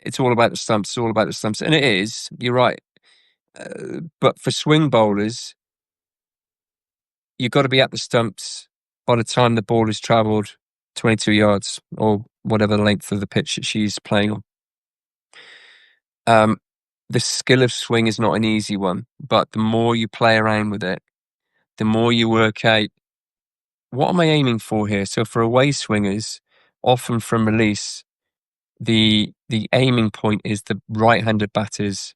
Speaker 1: it's all about the stumps. It's all about the stumps. And it is. You're right. But for swing bowlers, you've got to be at the stumps by the time the ball has travelled 22 yards or whatever the length of the pitch that she's playing on. The skill of swing is not an easy one, but the more you play around with it, the more you work out, what am I aiming for here? So for away swingers, often from release, the aiming point is the right-handed batter's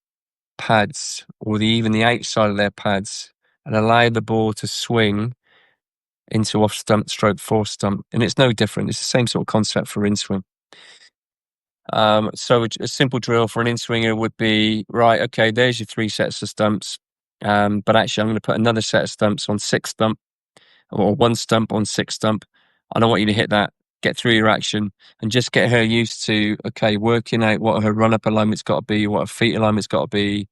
Speaker 1: pads or even the outside of their pads and allow the ball to swing into off stump stroke four stump. And it's no different. It's the same sort of concept for in swing. So a simple drill for an in-swinger would be, right, okay, there's your 3 sets of stumps. But actually I'm going to put another set of stumps on 6 stump or 1 stump on 6 stump. I don't want you to hit that, get through your action and just get her used to, okay, working out what her run-up alignment's got to be, what her feet alignment's got to be,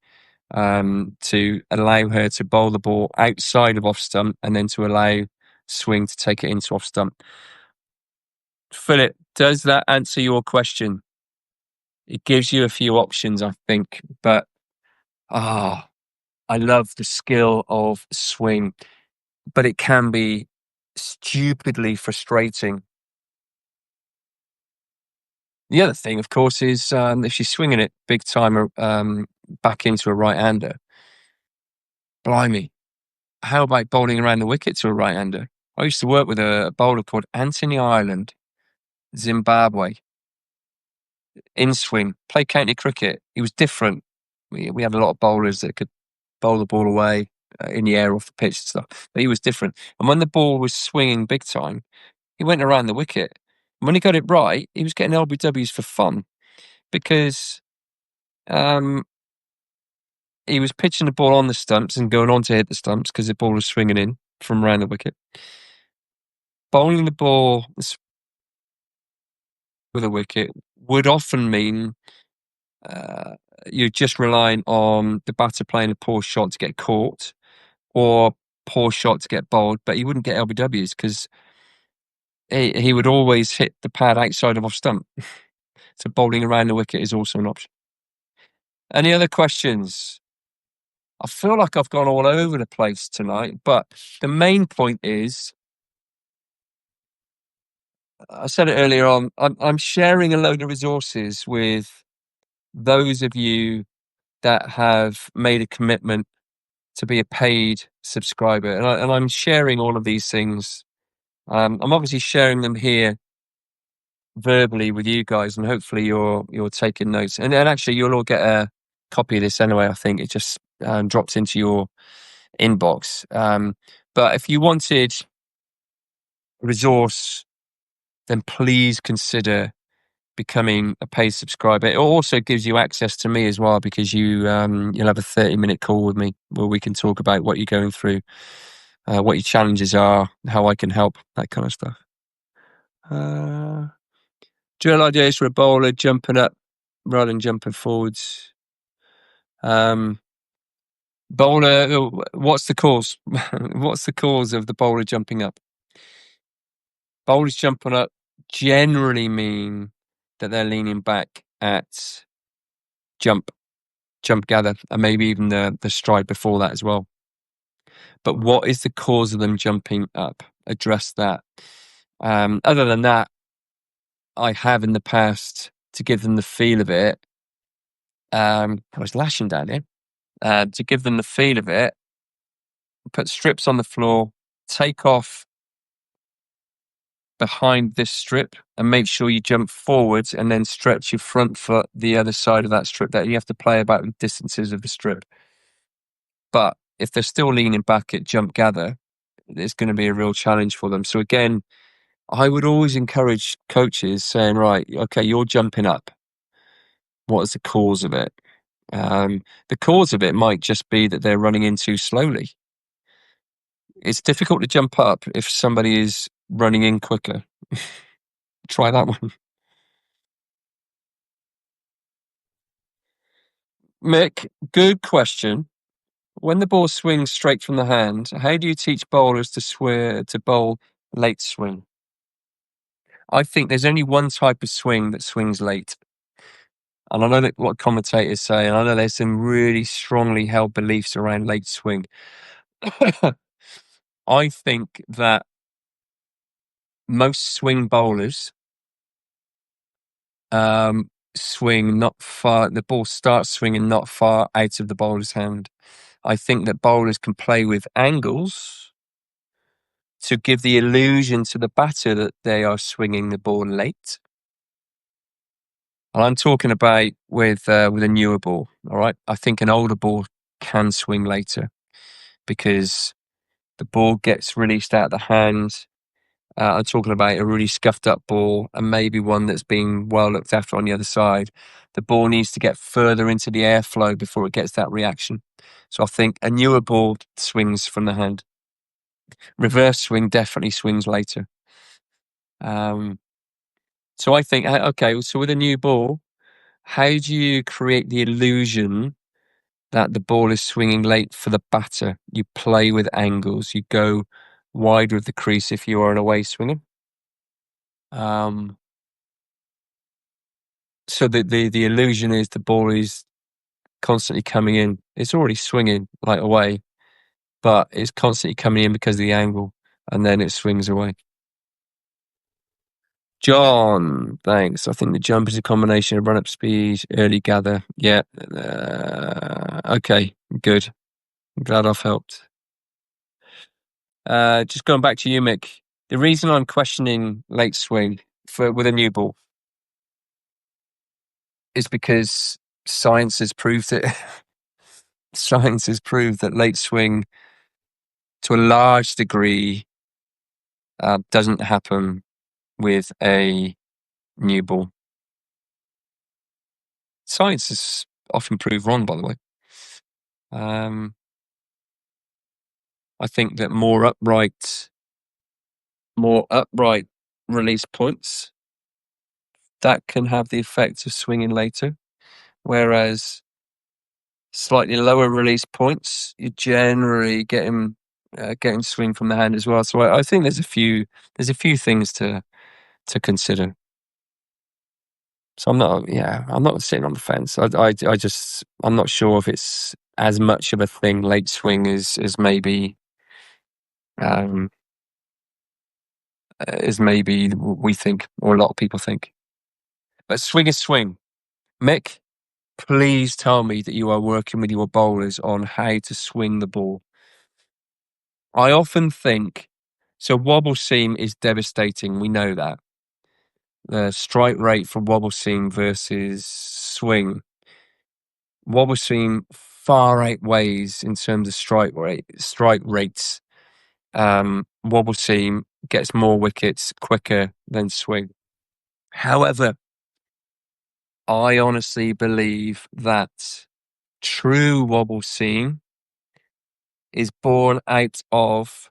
Speaker 1: to allow her to bowl the ball outside of off stump and then to allow swing to take it into off stump. Philip, does that answer your question? It gives you a few options, I think, but I love the skill of swing, but it can be stupidly frustrating. The other thing, of course, is if she's swinging it big time back into a right-hander, blimey, how about bowling around the wicket to a right-hander? I used to work with a bowler called Anthony Ireland, Zimbabwe, in swing, played county cricket. He was different. We had a lot of bowlers that could bowl the ball away in the air off the pitch and stuff, but he was different. And when the ball was swinging big time, he went around the wicket. And when he got it right, he was getting LBWs for fun because he was pitching the ball on the stumps and going on to hit the stumps because the ball was swinging in from around the wicket. Bowling the ball with a wicket would often mean you're just relying on the batter playing a poor shot to get caught or poor shot to get bowled, but he wouldn't get LBWs because he would always hit the pad outside of off stump. So bowling around the wicket is also an option. Any other questions? I feel like I've gone all over the place tonight, but the main point is, I said it earlier on, I'm sharing a load of resources with those of you that have made a commitment to be a paid subscriber. And I'm sharing all of these things. I'm obviously sharing them here verbally with you guys, and hopefully you're taking notes. And actually, you'll all get a copy of this anyway. I think it just dropped into your inbox. But if you wanted a resource, then please consider becoming a paid subscriber. It also gives you access to me as well because you'll have a 30-minute call with me where we can talk about what you're going through, what your challenges are, how I can help, that kind of stuff. Drill ideas for a bowler jumping up rather than jumping forwards. Bowler, what's the cause? What's the cause of the bowler jumping up? Bowlers jumping up generally mean that they're leaning back at jump jump gather, and maybe even the stride before that as well. But what is the cause of them jumping up? Address that. Other than that, I have in the past, to give them the feel of it. I was lashing down here. To give them the feel of it, put strips on the floor, take off behind this strip, and make sure you jump forwards and then stretch your front foot the other side of that strip. That you have to play about the distances of the strip. But if they're still leaning back at jump gather, it's going to be a real challenge for them. So again, I would always encourage coaches saying, right, okay, you're jumping up. What is the cause of it? The cause of it might just be that they're running in too slowly. It's difficult to jump up if somebody is running in quicker. Try that one. Mick, good question. When the ball swings straight from the hand, how do you teach bowlers to bowl late swing? I think there's only one type of swing that swings late. And I know that what commentators say, and I know there's some really strongly held beliefs around late swing. I think that most swing bowlers swing not far, the ball starts swinging not far out of the bowler's hand. I think that bowlers can play with angles to give the illusion to the batter that they are swinging the ball late. And I'm talking about with a newer ball, all right? I think an older ball can swing later because the ball gets released out of the hand. I'm talking about a really scuffed up ball and maybe one that's being well looked after on the other side. The ball needs to get further into the airflow before it gets that reaction. So I think a newer ball swings from the hand. Reverse swing definitely swings later. So I think, okay, so with a new ball, how do you create the illusion that the ball is swinging late for the batter? You play with angles. You go wider of the crease if you are an away swinger. So the illusion is the ball is constantly coming in. It's already swinging like away, but it's constantly coming in because of the angle, and then it swings away. John, thanks. I think the jump is a combination of run-up speed, early gather. Yeah. Okay, good. I'm glad I've helped. Just going back to you, Mick. The reason I'm questioning late swing with a new ball is because science has proved it. Science has proved that late swing, to a large degree, doesn't happen with a new ball. Science is often proved wrong, by the way. I think that more upright release points, that can have the effect of swinging later, whereas slightly lower release points, you generally getting swing from the hand as well. So I think there's a few things to consider. So I'm not sitting on the fence. I'm not sure if it's as much of a thing late swing as maybe we think, or a lot of people think. But swing is swing. Mick, please tell me that you are working with your bowlers on how to swing the ball. I often think, so wobble seam is devastating. We know that. The strike rate for wobble seam versus swing. Wobble seam far outweighs in terms of strike rates. Wobble seam gets more wickets quicker than swing. However, I honestly believe that true wobble seam is born out of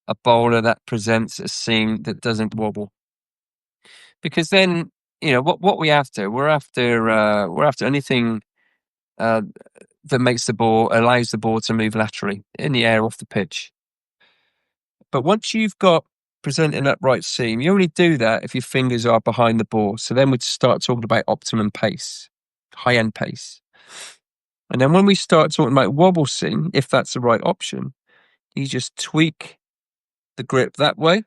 Speaker 1: a bowler that presents a seam that doesn't wobble. Because then, what we after? We're after anything that allows the ball to move laterally in the air off the pitch. But once you've got presenting upright seam, you only do that if your fingers are behind the ball. So then we'd start talking about optimum pace, high end pace. And then when we start talking about wobble seam, if that's the right option, you just tweak the grip that way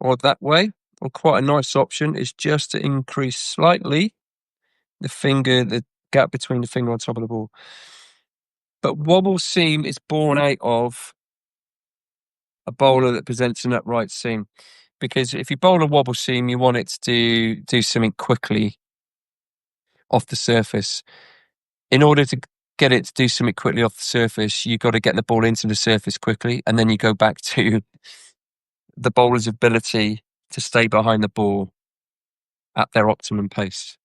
Speaker 1: or that way. Or quite a nice option is just to increase slightly the gap between the finger on top of the ball. But wobble seam is born out of a bowler that presents an upright seam. Because if you bowl a wobble seam, you want it to do something quickly off the surface. In order to get it to do something quickly off the surface, you've got to get the ball into the surface quickly, and then you go back to the bowler's ability to stay behind the ball at their optimum pace.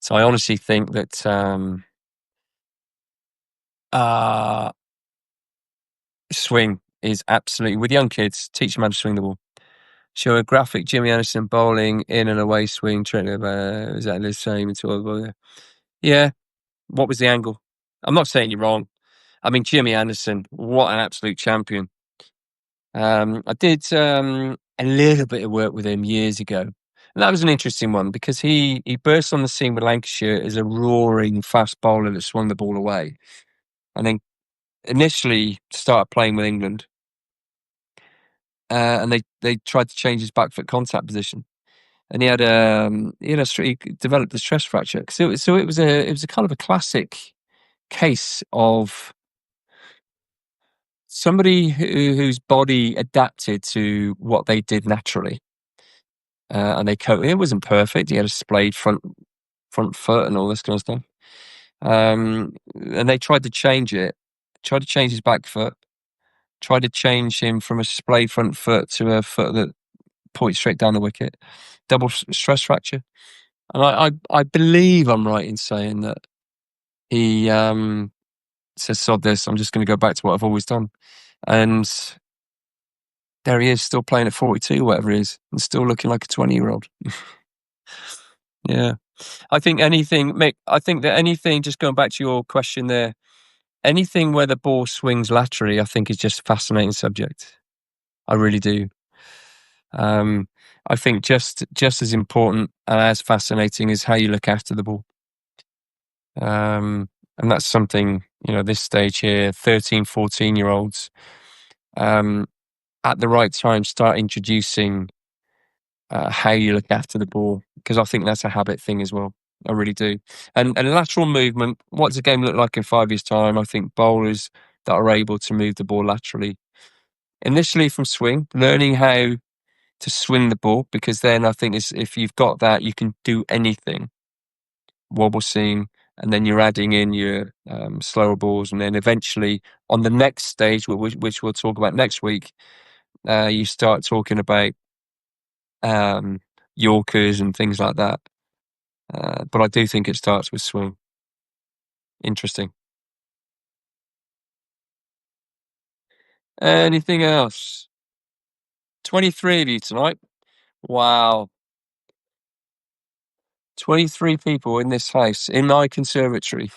Speaker 1: So I honestly think that swing is absolutely, with young kids, teach them how to swing the ball. Show a graphic Jimmy Anderson bowling in and away swing, exactly the same. Yeah. What was the angle? I'm not saying you're wrong. I mean, Jimmy Anderson, what an absolute champion. I did a little bit of work with him years ago. And that was an interesting one because he burst on the scene with Lancashire as a roaring fast bowler that swung the ball away. And then initially started playing with England. And they tried to change his back foot contact position. And he developed a stress fracture. So it was a kind of a classic case of somebody whose body adapted to what they did naturally, and it wasn't perfect. He had a splayed front foot and all this kind of stuff. And they tried to change his back foot, tried to change him from a splayed front foot to a foot that points straight down the wicket. Double stress fracture. And I believe I'm right in saying that he says, "Sod this, I'm just going to go back to what I've always done." And there he is, still playing at 42, whatever it is, and still looking like a 20-year-old. Yeah. I think Mick, just going back to your question there, anything where the ball swings laterally, I think is just a fascinating subject. I really do. I think just as important and as fascinating is how you look after the ball. And that's something, this stage here, 13, 14-year-olds, at the right time, start introducing how you look after the ball, because I think that's a habit thing as well. I really do. And lateral movement, what does the game look like in 5 years' time? I think bowlers that are able to move the ball laterally, initially from swing, learning how to swing the ball, because then I think if you've got that, you can do anything. Wobble seam, and then you're adding in your slower balls, and then eventually on the next stage, which we'll talk about next week, you start talking about Yorkers and things like that. But I do think it starts with swing. Interesting. Anything else? 23 of you tonight. Wow. 23 people in this house, in my conservatory.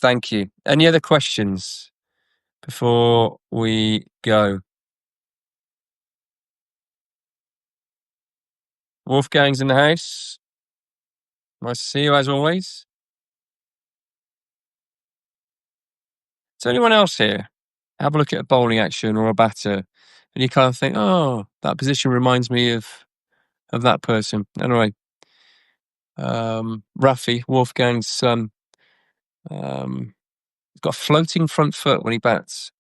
Speaker 1: Thank you. Any other questions before we go? Wolfgang's in the house. Nice to see you as always. Is there anyone else here? Have a look at a bowling action or a batter, and you kind of think, "Oh, that position reminds me of that person." Anyway, Rafi, Wolfgang's son, he's got a floating front foot when he bats.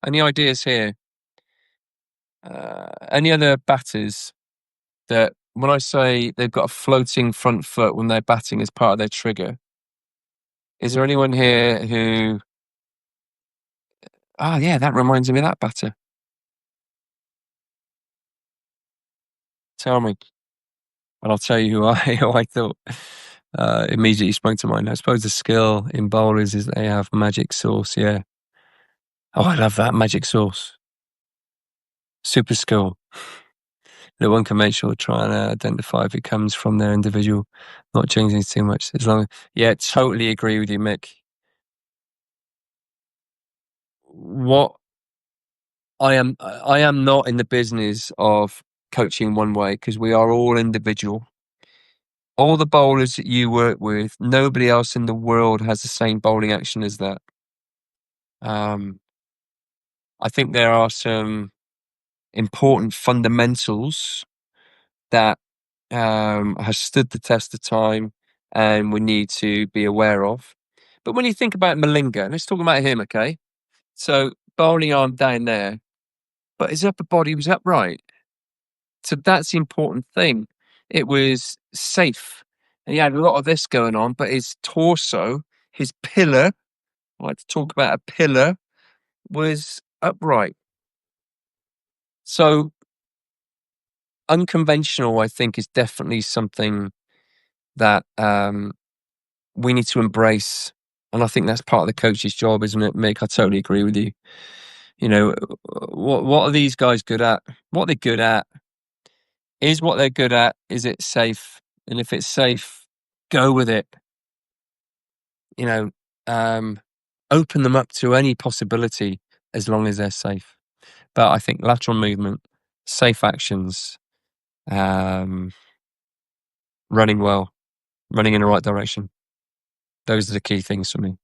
Speaker 1: Any ideas here? Any other batters that, when I say they've got a floating front foot when they're batting as part of their trigger, is there anyone here who? Yeah, that reminds me of that batter. Tell me, and I'll tell you who I thought immediately sprang to mind. I suppose the skill in bowlers is they have magic sauce. Yeah. Oh, I love that magic sauce. Super skill. The unconventional, trying to identify if it comes from their individual, not changing too much. Yeah, totally agree with you, Mick. What I am not in the business of coaching one way, because we are all individual. all the bowlers that you work with, nobody else in the world has the same bowling action as that. Um, I think there are some important fundamentals that has stood the test of time and we need to be aware of. But when you think about Malinga, let's talk about him, okay? So bowling arm down there, but his upper body was upright. So that's the important thing. It was safe. And he had a lot of this going on, but his torso, his pillar, I like to talk about a pillar, was upright. So unconventional, I think, is definitely something that we need to embrace. And I think that's part of the coach's job, isn't it, Mick? I totally agree with you. You know, what are these guys good at? What are they good at? Is what they're good at, is it safe? And if it's safe, go with it. You know, open them up to any possibility as long as they're safe. But I think lateral movement, safe actions, um, running well, running in the right direction. Those are the key things for me.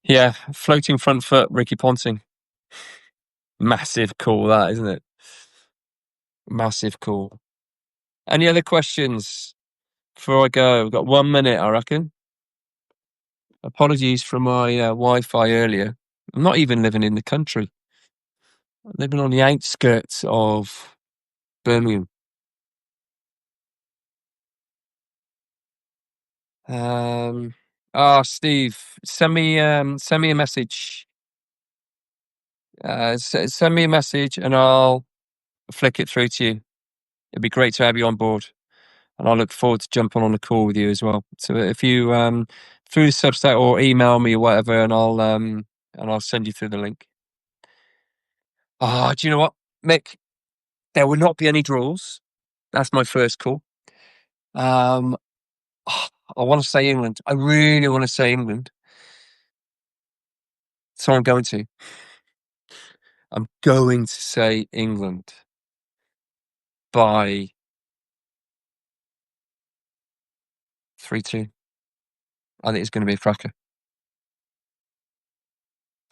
Speaker 1: Yeah, floating front foot, Ricky Ponting. Massive call, that, isn't it? Massive call. Any other questions before I go? We've got 1 minute, I reckon. Apologies for my Wi-Fi earlier. I'm not even living in the country. I'm living on the outskirts of Birmingham. Steve, send me a message. Send me a message and I'll flick it through to you. It'd be great to have you on board, and I look forward to jumping on a call with you as well. So if you through the Substack or email me or whatever, and I'll send you through the link. Do you know what, Mick? There will not be any draws. That's my first call. Um, I want to say England. I really want to say England. So I'm going to. I'm going to say England by 3-2. I think it's going to be a cracker.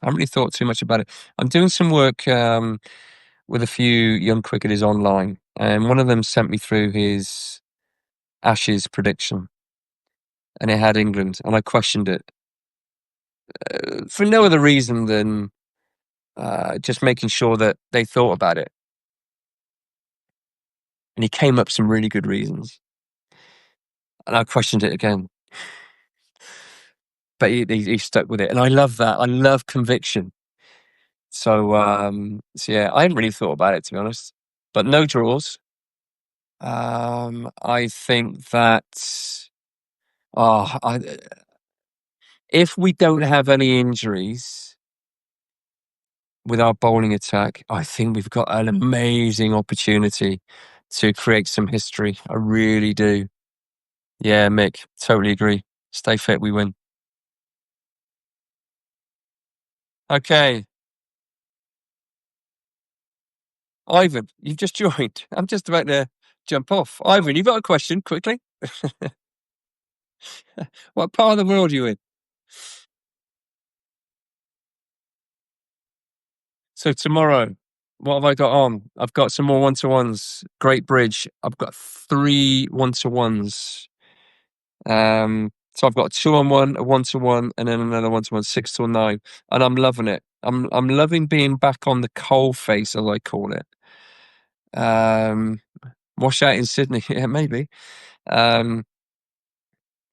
Speaker 1: I haven't really thought too much about it. I'm doing some work with a few young cricketers online, and one of them sent me through his Ashes prediction, and it had England, and I questioned it for no other reason than just making sure that they thought about it. And he came up with some really good reasons, and I questioned it again. But he stuck with it, and I love that. I love conviction. So yeah, I hadn't really thought about it, to be honest. But no draws. I think that oh, I, if we don't have any injuries with our bowling attack, I think we've got an amazing opportunity to create some history. I really do. Yeah, Mick, totally agree. Stay fit, we win. Okay, Ivan, you've just joined. I'm just about to jump off. Ivan, you've got a question quickly? What part of the world are you in? So tomorrow, what have I got on? I've got some more one-to-ones. Great Bridge. I've got 3 one-to-ones. So I've got a 2-on-1, a 1-to-1, and then another 1-to-1, 6 till 9, and I'm loving it. I'm loving being back on the coal face, as I call it. Wash out in Sydney, yeah, maybe.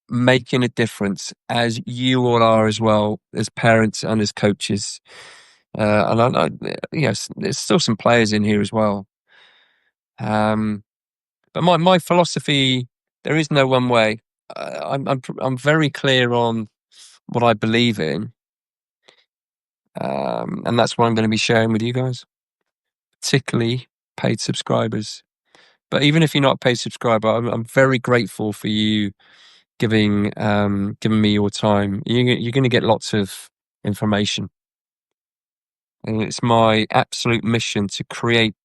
Speaker 1: Making a difference, as you all are as well, as parents and as coaches. And yes, there's still some players in here as well. But my philosophy, there is no one way. I'm very clear on what I believe in, and that's what I'm going to be sharing with you guys, particularly paid subscribers. But even if you're not a paid subscriber, I'm very grateful for you giving me your time. You're going to get lots of information, and it's my absolute mission to create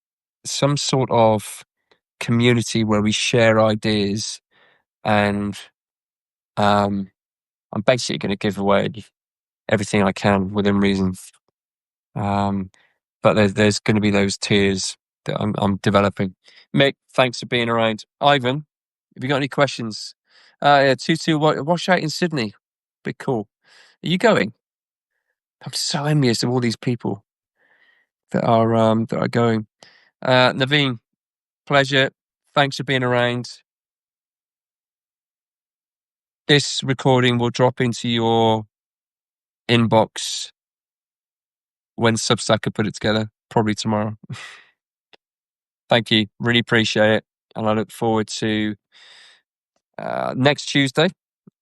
Speaker 1: some sort of community where we share ideas and I'm basically going to give away everything I can within reason. But there's going to be those tiers that I'm developing. Mick, thanks for being around. Ivan, have you got any questions? Yeah, 2-2 wash out in Sydney. Bit cool. Are you going? I'm so envious of all these people that are going. Naveen, pleasure. Thanks for being around. This recording will drop into your inbox when Substack can put it together, probably tomorrow. Thank you. Really appreciate it. And I look forward to next Tuesday,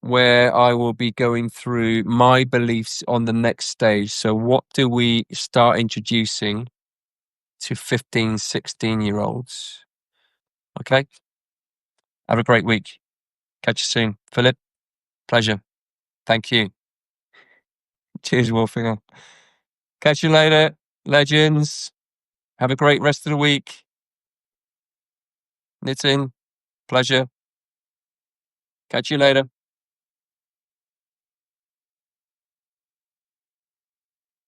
Speaker 1: where I will be going through my beliefs on the next stage. So what do we start introducing to 15, 16-year-olds? Okay. Have a great week. Catch you soon. Philip, pleasure. Thank you. Cheers, Wolfinger. Catch you later, legends. Have a great rest of the week. Nitin, pleasure. Catch you later.